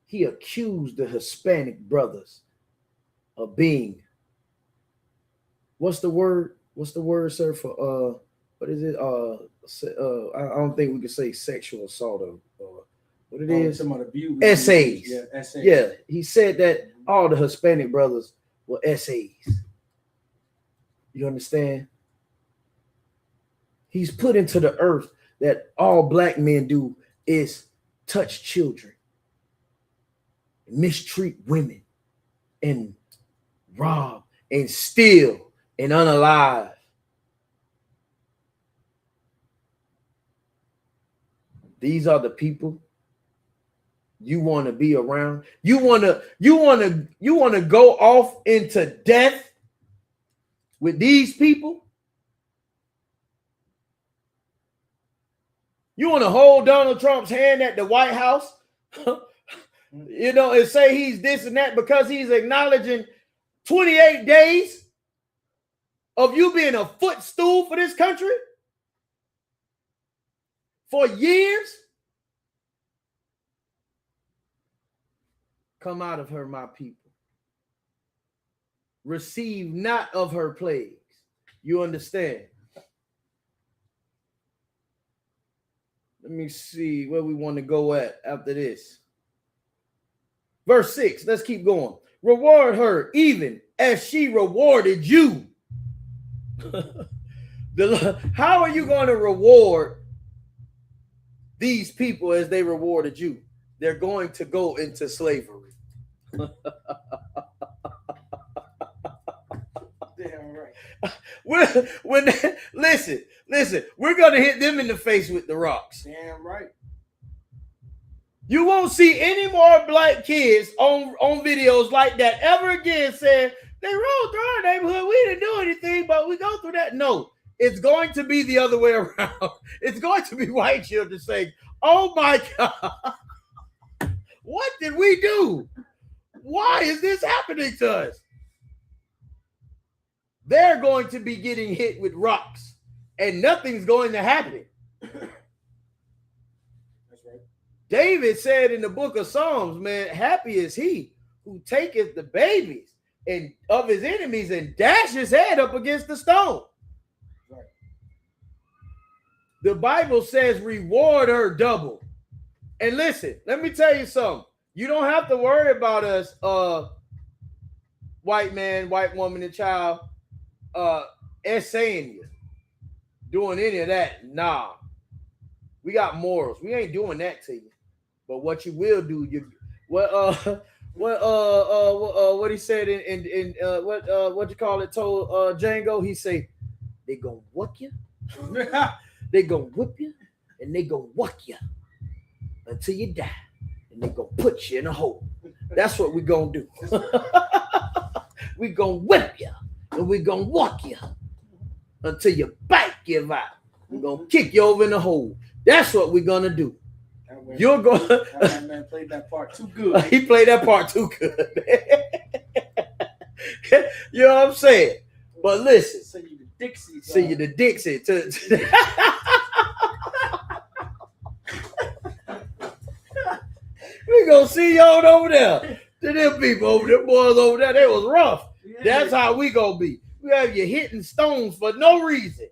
He accused the Hispanic brothers of being, what's the word, sir, for what is it? I don't think we can say sexual assault or what it is. Abuse. Essays. Yeah, essays. Yeah, he said that all the Hispanic brothers were essays. You understand? He's put into the earth that all black men do is touch children, mistreat women, and rob and steal and unalive. These are the people you want to be around. You want to go off into death with these people. You want to hold Donald Trump's hand at the White House, and say he's this and that because he's acknowledging 28 days of you being a footstool for this country for years. Come out of her, my people. Receive not of her plagues. You understand? Let me see where we want to go at after this. Verse 6, let's keep going. Reward her even as she rewarded you. How are you going to reward these people as they rewarded you? They're going to go into slavery. Damn right. Listen, we're going to hit them in the face with the rocks. Damn right. You won't see any more black kids on videos like that ever again saying, they rolled through our neighborhood, we didn't do anything, but we go through that. No, it's going to be the other way around. It's going to be white children saying, oh my God, what did we do? Why is this happening to us? They're going to be getting hit with rocks and nothing's going to happen. David said in the book of Psalms, man, happy is he who taketh the babies and of his enemies and dash his head up against the stone. Right. The Bible says reward her double. And listen, let me tell you something. You don't have to worry about us, white man, white woman, and child, essaying you, doing any of that. Nah. We got morals. We ain't doing that to you. But what you will do, what he said in what you call it, told Django, he say, they gonna whoop you, they gonna whip you, and they gonna whack you until you die, and they gonna put you in a hole. That's what we gonna do. We gonna whip you, and we gonna whack you until your back give out. We gonna kick you over in the hole. That's what we're gonna do. You're going. That man played that part too good. He played that part too good. You know what I'm saying? But listen. Send you to Dixie. Send you to Dixie. We gonna see y'all over there. To them people over there, boys over there, they was rough. Yeah. That's how we gonna be. We have you hitting stones for no reason.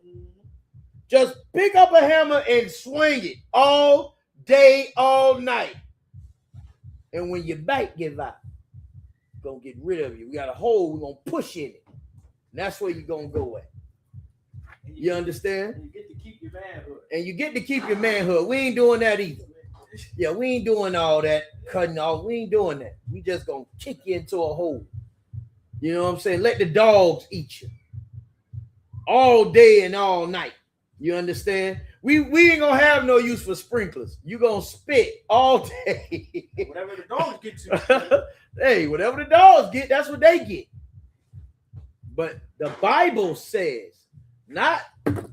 Just pick up a hammer and swing it all day, all night. And when your back give out, we're gonna get rid of you. We got a hole, we're gonna push in it. And that's where you're gonna go at. You understand? And you get to keep your manhood. And you get to keep your manhood. We ain't doing that either. Yeah, we ain't doing all that cutting off. We ain't doing that. We just gonna kick you into a hole. You know what I'm saying? Let the dogs eat you all day and all night. You understand? We ain't gonna have no use for sprinklers. You gonna spit all day. Whatever the dogs get to. Hey, whatever the dogs get, that's what they get. But the Bible says, not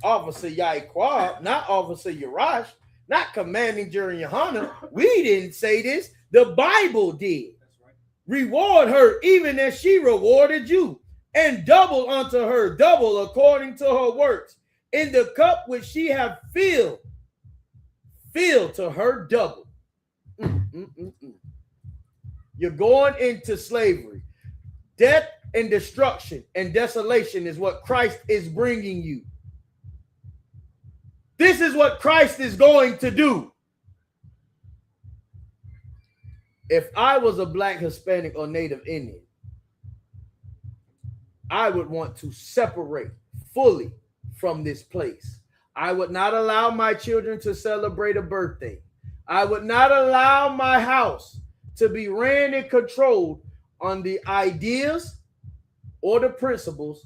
Officer Yaquab, not Officer Yarash, not Commanding General Yohana. We didn't say this. The Bible did. That's right. Reward her even as she rewarded you, and double unto her double according to her works. In the cup which she have filled to her double. You're going into slavery. Death and destruction and desolation is what Christ is bringing you. This is what Christ is going to do. If I was a Black, Hispanic, or Native Indian, I would want to separate fully from this place. I would not allow my children to celebrate a birthday. I would not allow my house to be ran and controlled on the ideas or the principles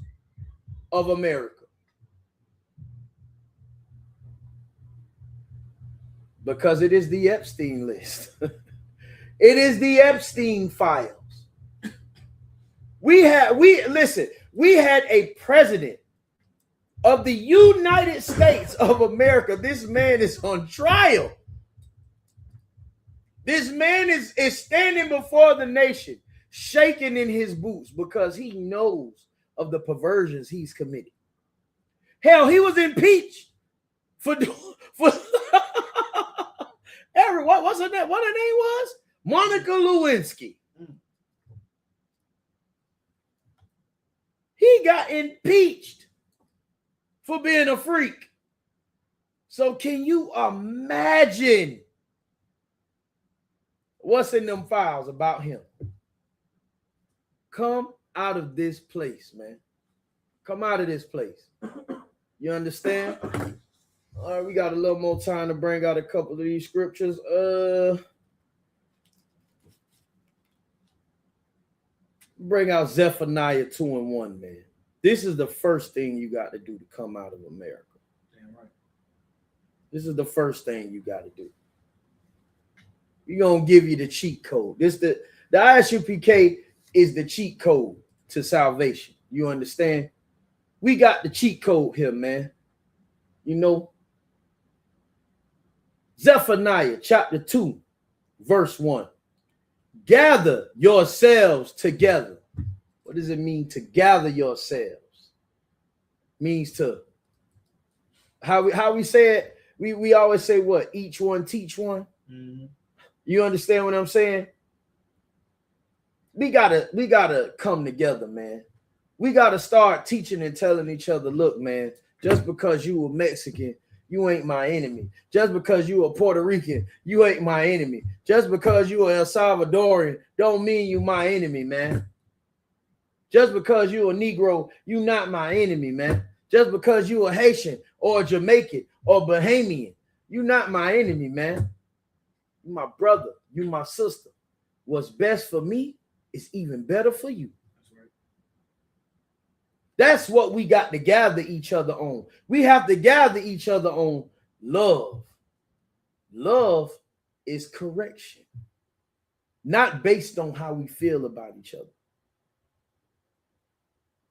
of America. Because it is the Epstein list. It is the Epstein files. We had a president of the United States of America. This man is on trial. This man is standing before the nation, shaking in his boots because he knows of the perversions he's committed. Hell, he was impeached for what's her name? What her name was? Monica Lewinsky. He got impeached for being a freak. So can you imagine What's in them files about him? Come out of this place, man. Come out of this place. You understand? All right, we got a little more time to bring out a couple of these scriptures. Bring out Zephaniah 2:1, man. This is the first thing you got to do to come out of America. Damn right. This is the first thing you got to do. We're going to give you the cheat code. The ISUPK is the cheat code to salvation. You understand? We got the cheat code here, man. You know, Zephaniah chapter 2, verse 1. Gather yourselves together. What does it mean to gather yourselves? Means to, how we say it, we always say what? Each one teach one. Mm-hmm. You understand what I'm saying? We gotta come together, man. We gotta start teaching and telling each other, look, man, just because you were Mexican, you ain't my enemy. Just because you are Puerto Rican, you ain't my enemy. Just because you are El Salvadorian, don't mean you my enemy, man. Just because you a Negro, you not my enemy, man. Just because you a Haitian or a Jamaican or Bahamian, you not my enemy, man. You my brother, you my sister. What's best for me is even better for you. That's what we got to gather each other on. We have to gather each other on love. Love is correction, not based on how we feel about each other.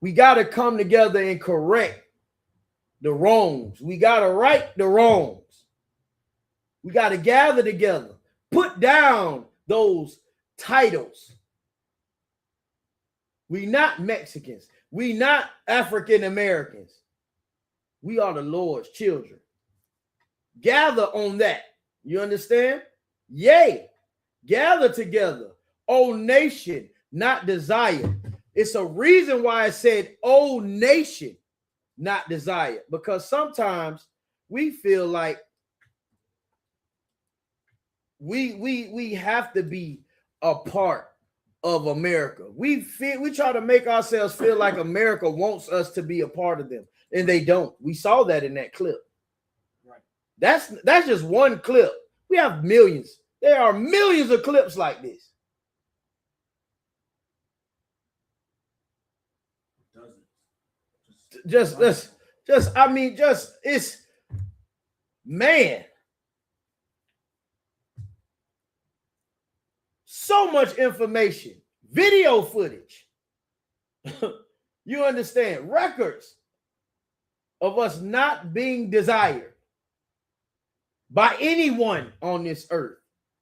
We got to come together and correct the wrongs. We got to right the wrongs. We got to gather together, put down those titles. We not Mexicans. We not African Americans. We are the Lord's children. Gather on that. You understand? Yea, gather together. O nation, not desire. It's a reason why I said, O nation, not desire. Because sometimes we feel like we have to be a part of America. We try to make ourselves feel like America wants us to be a part of them, and they don't. We saw that in that clip. Right. That's just one clip. We have millions. There are millions of clips like this. It's man. So much information, video footage. You understand? Records of us not being desired by anyone on this earth.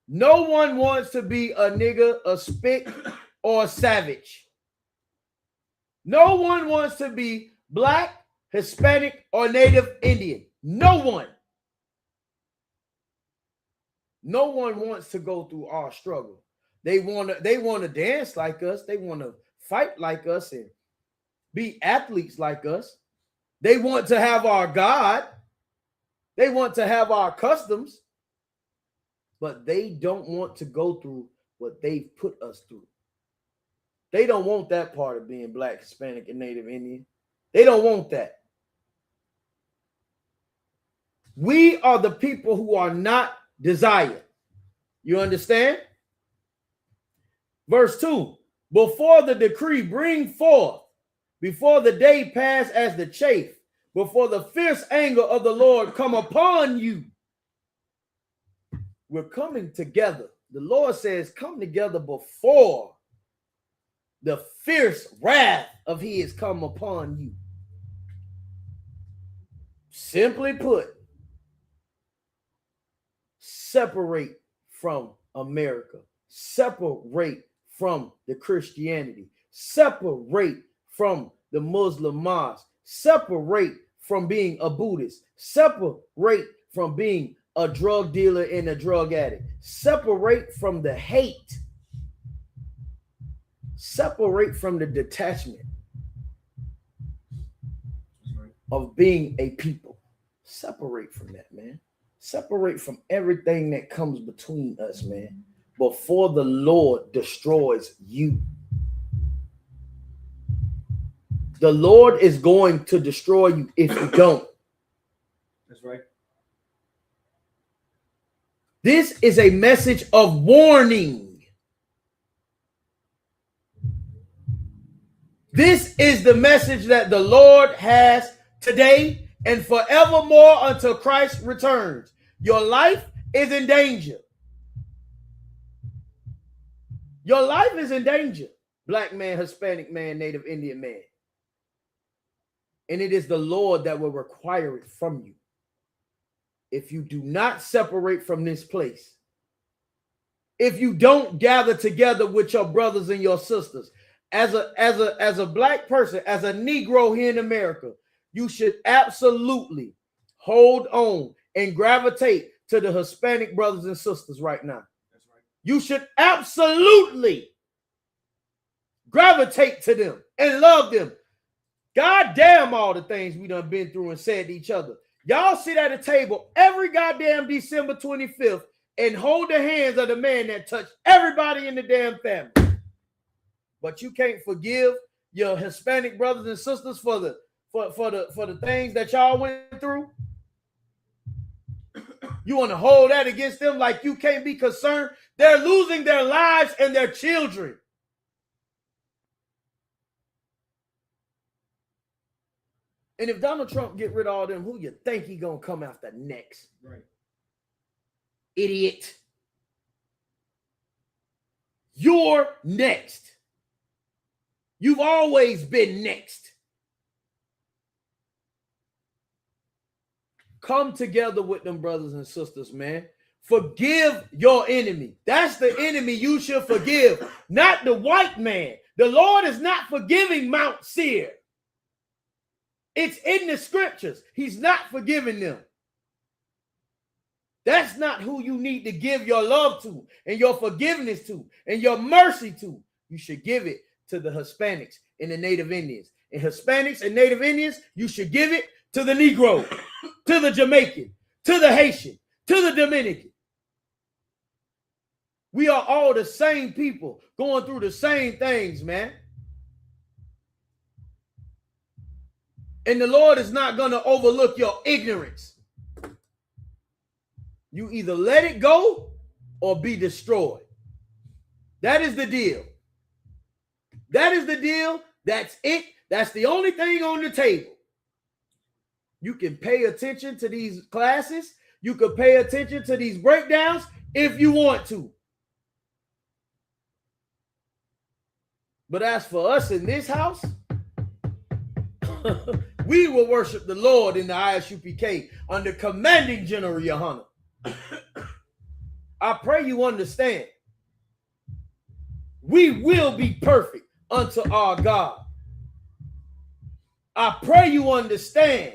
No one wants to be a nigga, a spick, or a savage. No one wants to be Black, Hispanic, or Native Indian. No one. No one wants to go through our struggle. They want to dance like us. They want to fight like us and be athletes like us. They want to have our God. They want to have our customs. But they don't want to go through what they've put us through. They don't want that part of being Black, Hispanic, and Native Indian. They don't want that. We are the people who are not desired. You understand? Verse 2, before the decree bring forth, before the day pass as the chaff, before the fierce anger of the Lord come upon you. We're coming together. The Lord says, come together before the fierce wrath of his come upon you. Simply put, separate from America. Separate from the Christianity. Separate from the Muslim mosque. Separate from being a Buddhist. Separate from being a drug dealer and a drug addict. Separate from the hate. Separate from the detachment of being a people. Separate from that, man. Separate from everything that comes between us, man. before the Lord destroys you. The Lord is going to destroy you if you don't. That's right. This is a message of warning. This is the message that the Lord has today and forevermore until Christ returns. Your life is in danger. Your life is in danger. Black man, Hispanic man, Native Indian man. And it is the Lord that will require it from you. If you do not separate from this place, if you don't gather together with your brothers and your sisters, as a black person, as a Negro here in America, you should absolutely hold on and gravitate to the Hispanic brothers and sisters right now. That's right. You should absolutely gravitate to them and love them. God damn all the things we done been through and said to each other. Y'all sit at a table every goddamn December 25th and hold the hands of the man that touched everybody in the damn family. But you can't forgive your Hispanic brothers and sisters for the things that y'all went through. You want to hold that against them like you can't be concerned? They're losing their lives and their children. And if Donald Trump get rid of all them, who you think he gonna come after next? Right. Idiot. You're next. You've always been next. Come together with them brothers and sisters, man. Forgive your enemy. That's the enemy you should forgive, not the white man. The Lord is not forgiving Mount Seir. It's in the scriptures. He's not forgiving them. That's not who you need to give your love to and your forgiveness to and your mercy to. You should give it to the Hispanics and the Native Indians. And Hispanics and Native Indians, you should give it to the Negro, to the Jamaican, to the Haitian, to the Dominican. We are all the same people going through the same things, man. And the Lord is not going to overlook your ignorance. You either let it go or be destroyed. That is the deal. That is the deal. That's it. That's the only thing on the table. You can pay attention to these classes. You can pay attention to these breakdowns if you want to. But as for us in this house, we will worship the Lord in the ISUPK under commanding General Yohana. I pray you understand. We will be perfect unto our God. I pray you understand.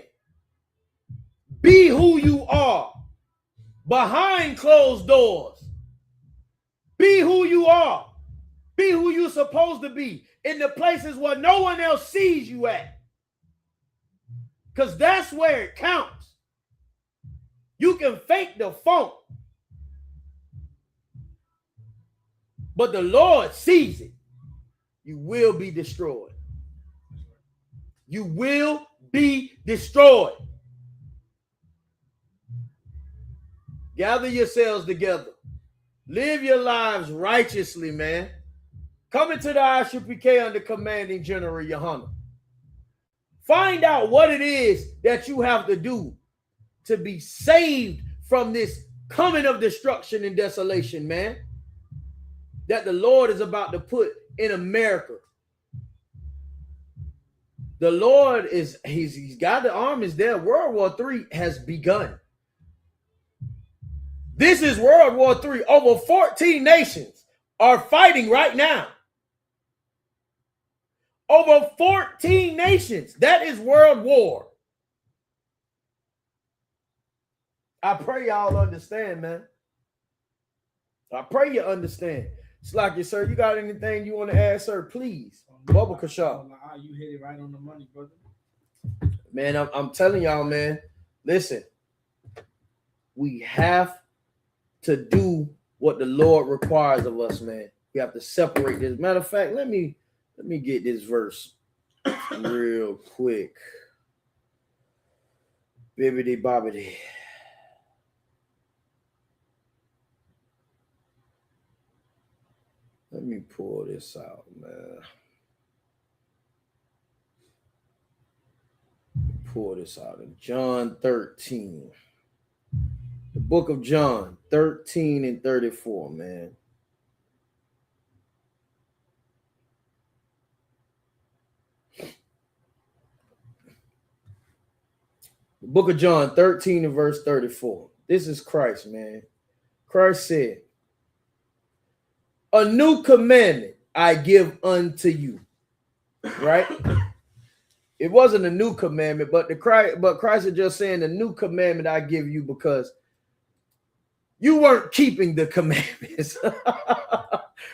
Be who you are behind closed doors. Be who you are. Be who you're supposed to be in the places where no one else sees you at. Because that's where it counts. You can fake the funk, but the Lord sees it. You will be destroyed. You will be destroyed. Gather yourselves together. Live your lives righteously, man. Come into the ISUPK under commanding General Yohana. Find out what it is that you have to do to be saved from this coming of destruction and desolation, man, that the Lord is about to put in America. The Lord is, he's got the armies there. World War III has begun. This is World War III. Over 14 nations are fighting right now. Over 14 nations. That is world war. I pray y'all understand, man. I pray you understand. It's like you, sir. You got anything you want to add, sir? Please. Bubba Kashaw. You hit it right on the money, brother. Man, I'm telling y'all, man. Listen, we have to do what the Lord requires of us, man. We have to separate this. Matter of fact, let me get this verse real quick. Bibbidi bobbidi. Let me pull this out, man. Pull this out in John 13. The book of John 13 and 34, man. The book of John 13 and verse 34. This is Christ, man. Christ said, a new commandment I give unto you. Right? It wasn't a new commandment, but Christ is just saying the new commandment I give you because you weren't keeping the commandments.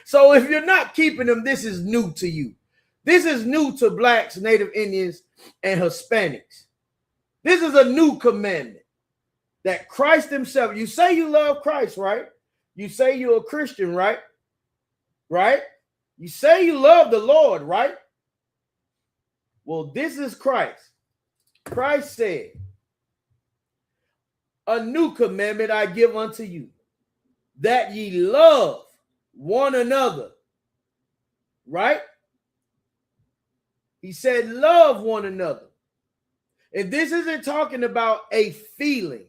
So if you're not keeping them, this is new to you. This is new to blacks, Native Indians, and Hispanics. This is a new commandment that Christ himself, you say you love Christ, right? You say you're a Christian, right? Right? You say you love the Lord, right? Well, this is Christ. Christ said, a new commandment I give unto you, that ye love one another. Right? He said, love one another. And this isn't talking about a feeling.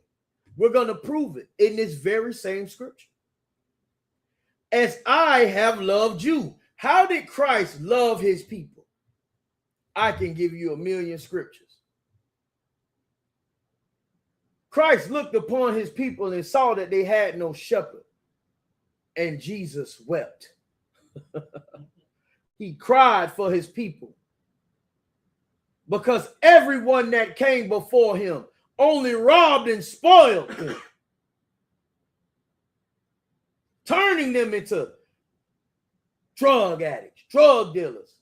We're going to prove it in this very same scripture. As I have loved you. How did Christ love his people? I can give you a million scriptures. Christ looked upon his people and saw that they had no shepherd. And Jesus wept. He cried for his people. Because everyone that came before him only robbed and spoiled them. Turning them into drug addicts, drug dealers.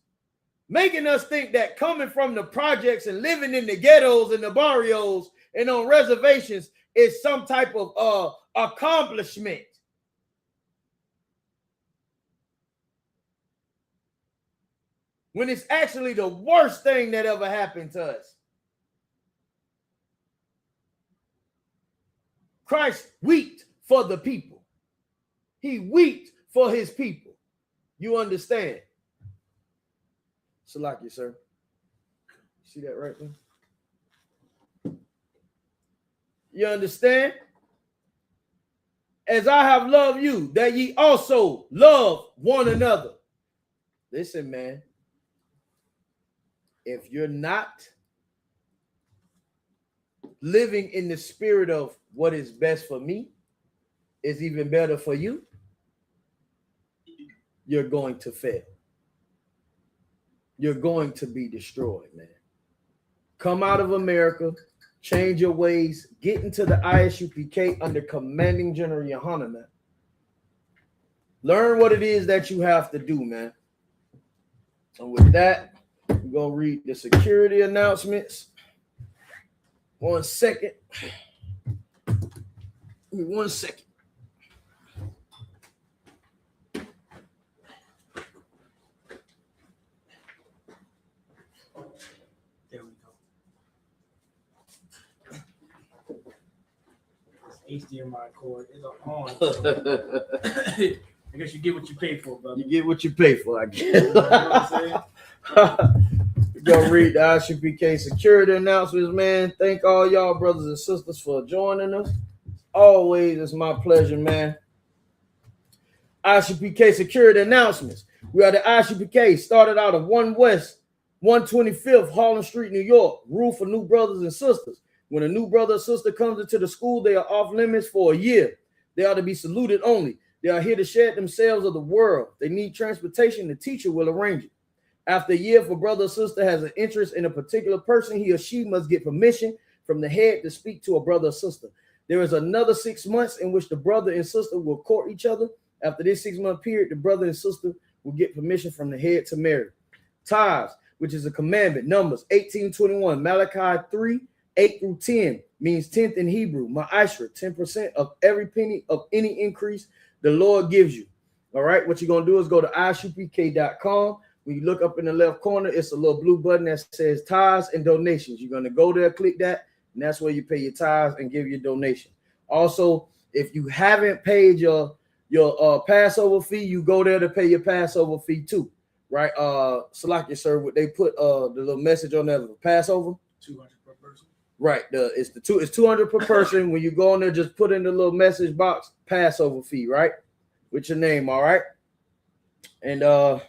Making us think that coming from the projects and living in the ghettos and the barrios and on reservations is some type of accomplishment. When it's actually the worst thing that ever happened to us. Christ wept for the people. He wept for his people. You understand? Salaki, sir. See that right there? You understand? As I have loved you, that ye also love one another. Listen, man. If you're not living in the spirit of what is best for me is even better for you, you're going to fail. You're going to be destroyed, man. Come out of America, change your ways, get into the ISUPK under Commanding General Yohanan. Learn what it is that you have to do, man. And with that, we're going to read the security announcements. 1 second. Give me 1 second. There we go. This HDMI cord is on. I guess you get what you pay for, brother. You get what you pay for, I guess. You know what I'm saying? We're going to read the ISUPK security announcements, man. Thank all y'all brothers and sisters for joining us. Always, it's my pleasure, man. ISUPK security announcements. We are the ISUPK, started out of 1 West, 125th, Harlem Street, New York. Rule for new brothers and sisters. When a new brother or sister comes into the school, they are off limits for a year. They are to be saluted only. They are here to shed themselves of the world. They need transportation. The teacher will arrange it. After a year, if a brother or sister has an interest in a particular person, he or she must get permission from the head to speak to a brother or sister. There is another 6 months in which the brother and sister will court each other. After this 6-month period, the brother and sister will get permission from the head to marry. Tithes, which is a commandment, Numbers 18:21, Malachi 3:8-10, means 10th in Hebrew. Ma'ashra, 10% of every penny of any increase the Lord gives you. All right, what you're going to do is go to ISUPK.com. When you look up in the left corner, it's a little blue button that says tithes and donations. You're going to go there, click that, and that's where you pay your tithes and give your donation. Also, if you haven't paid your Passover fee, you go there to pay your Passover fee too, right? Salakia, sir, they put the little message on there for Passover. 200 per person. Right. It's 200 per person. When you go on there, just put in the little message box, Passover fee, right? With your name, all right? And the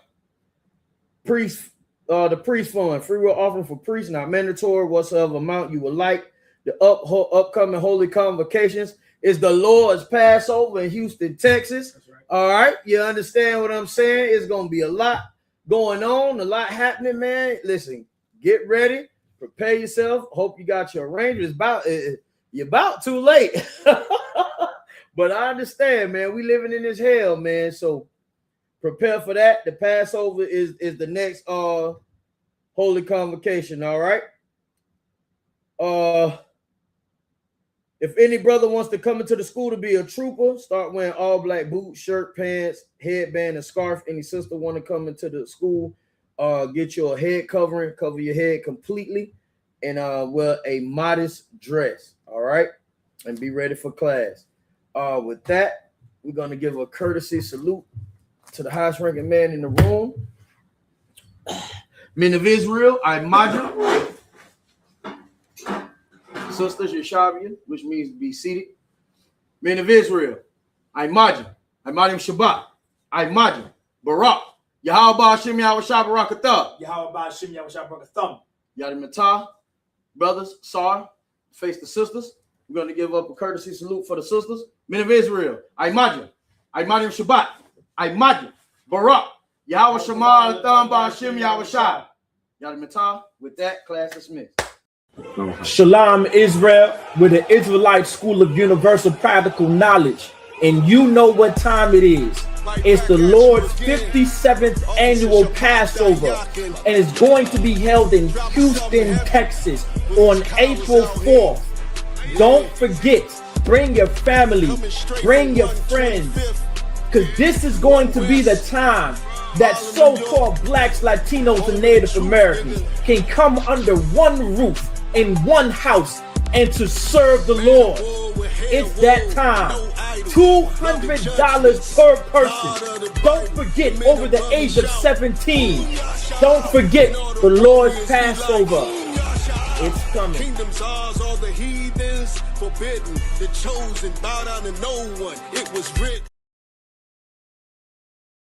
priest fund, free will offering for priests, not mandatory, whatsoever amount you would like. The upcoming holy convocations is the Lord's Passover in Houston, Texas. That's right. All right, you understand what I'm saying? It's gonna be a lot going on, a lot happening, man. Listen, get ready, prepare yourself. Hope you got your arrangements. You're about too late, but I understand, man. We living in this hell, man. So prepare for that. The Passover is the next holy convocation. All right. If any brother wants to come into the school to be a trooper, start wearing all black boots, shirt, pants, headband, and scarf. Any sister want to come into the school, get your head covering, cover your head completely, and wear a modest dress. All right, and be ready for class. With that, we're gonna give a courtesy salute to the highest ranking man in the room. Men of Israel, I imagine. Sisters, Yeshavian, which means be seated. Men of Israel, I imagine Shabbat, I imagine Barak, Yahweh Hashem Yahweh Shabbarakatah, Yahweh Hashem Yahweh Shabbarakatah, Yadimatah, brothers, sorry, face the sisters. We're going to give up a courtesy salute for the sisters. Men of Israel, I imagine Shabbat, I imagine Barak, Yahweh Shema Thumb Hashem Yahweh Shab, Yadimatah. With that, class dismissed. Shalom, Israel, with the Israelite School of Universal Practical Knowledge. And you know what time it is. It's the Lord's 57th annual Passover. And it's going to be held in Houston, Texas on April 4th. Don't forget, bring your family, bring your friends. Because this is going to be the time that so-called blacks, Latinos, and Native Americans can come under one roof in one house and to serve the Lord. It's that time. $200 per person. Don't forget, over the age of 17. Don't forget the Lord's Passover. It's coming. Kingdoms ours, all the heathens forbidden. The chosen bow down to no one. It was written.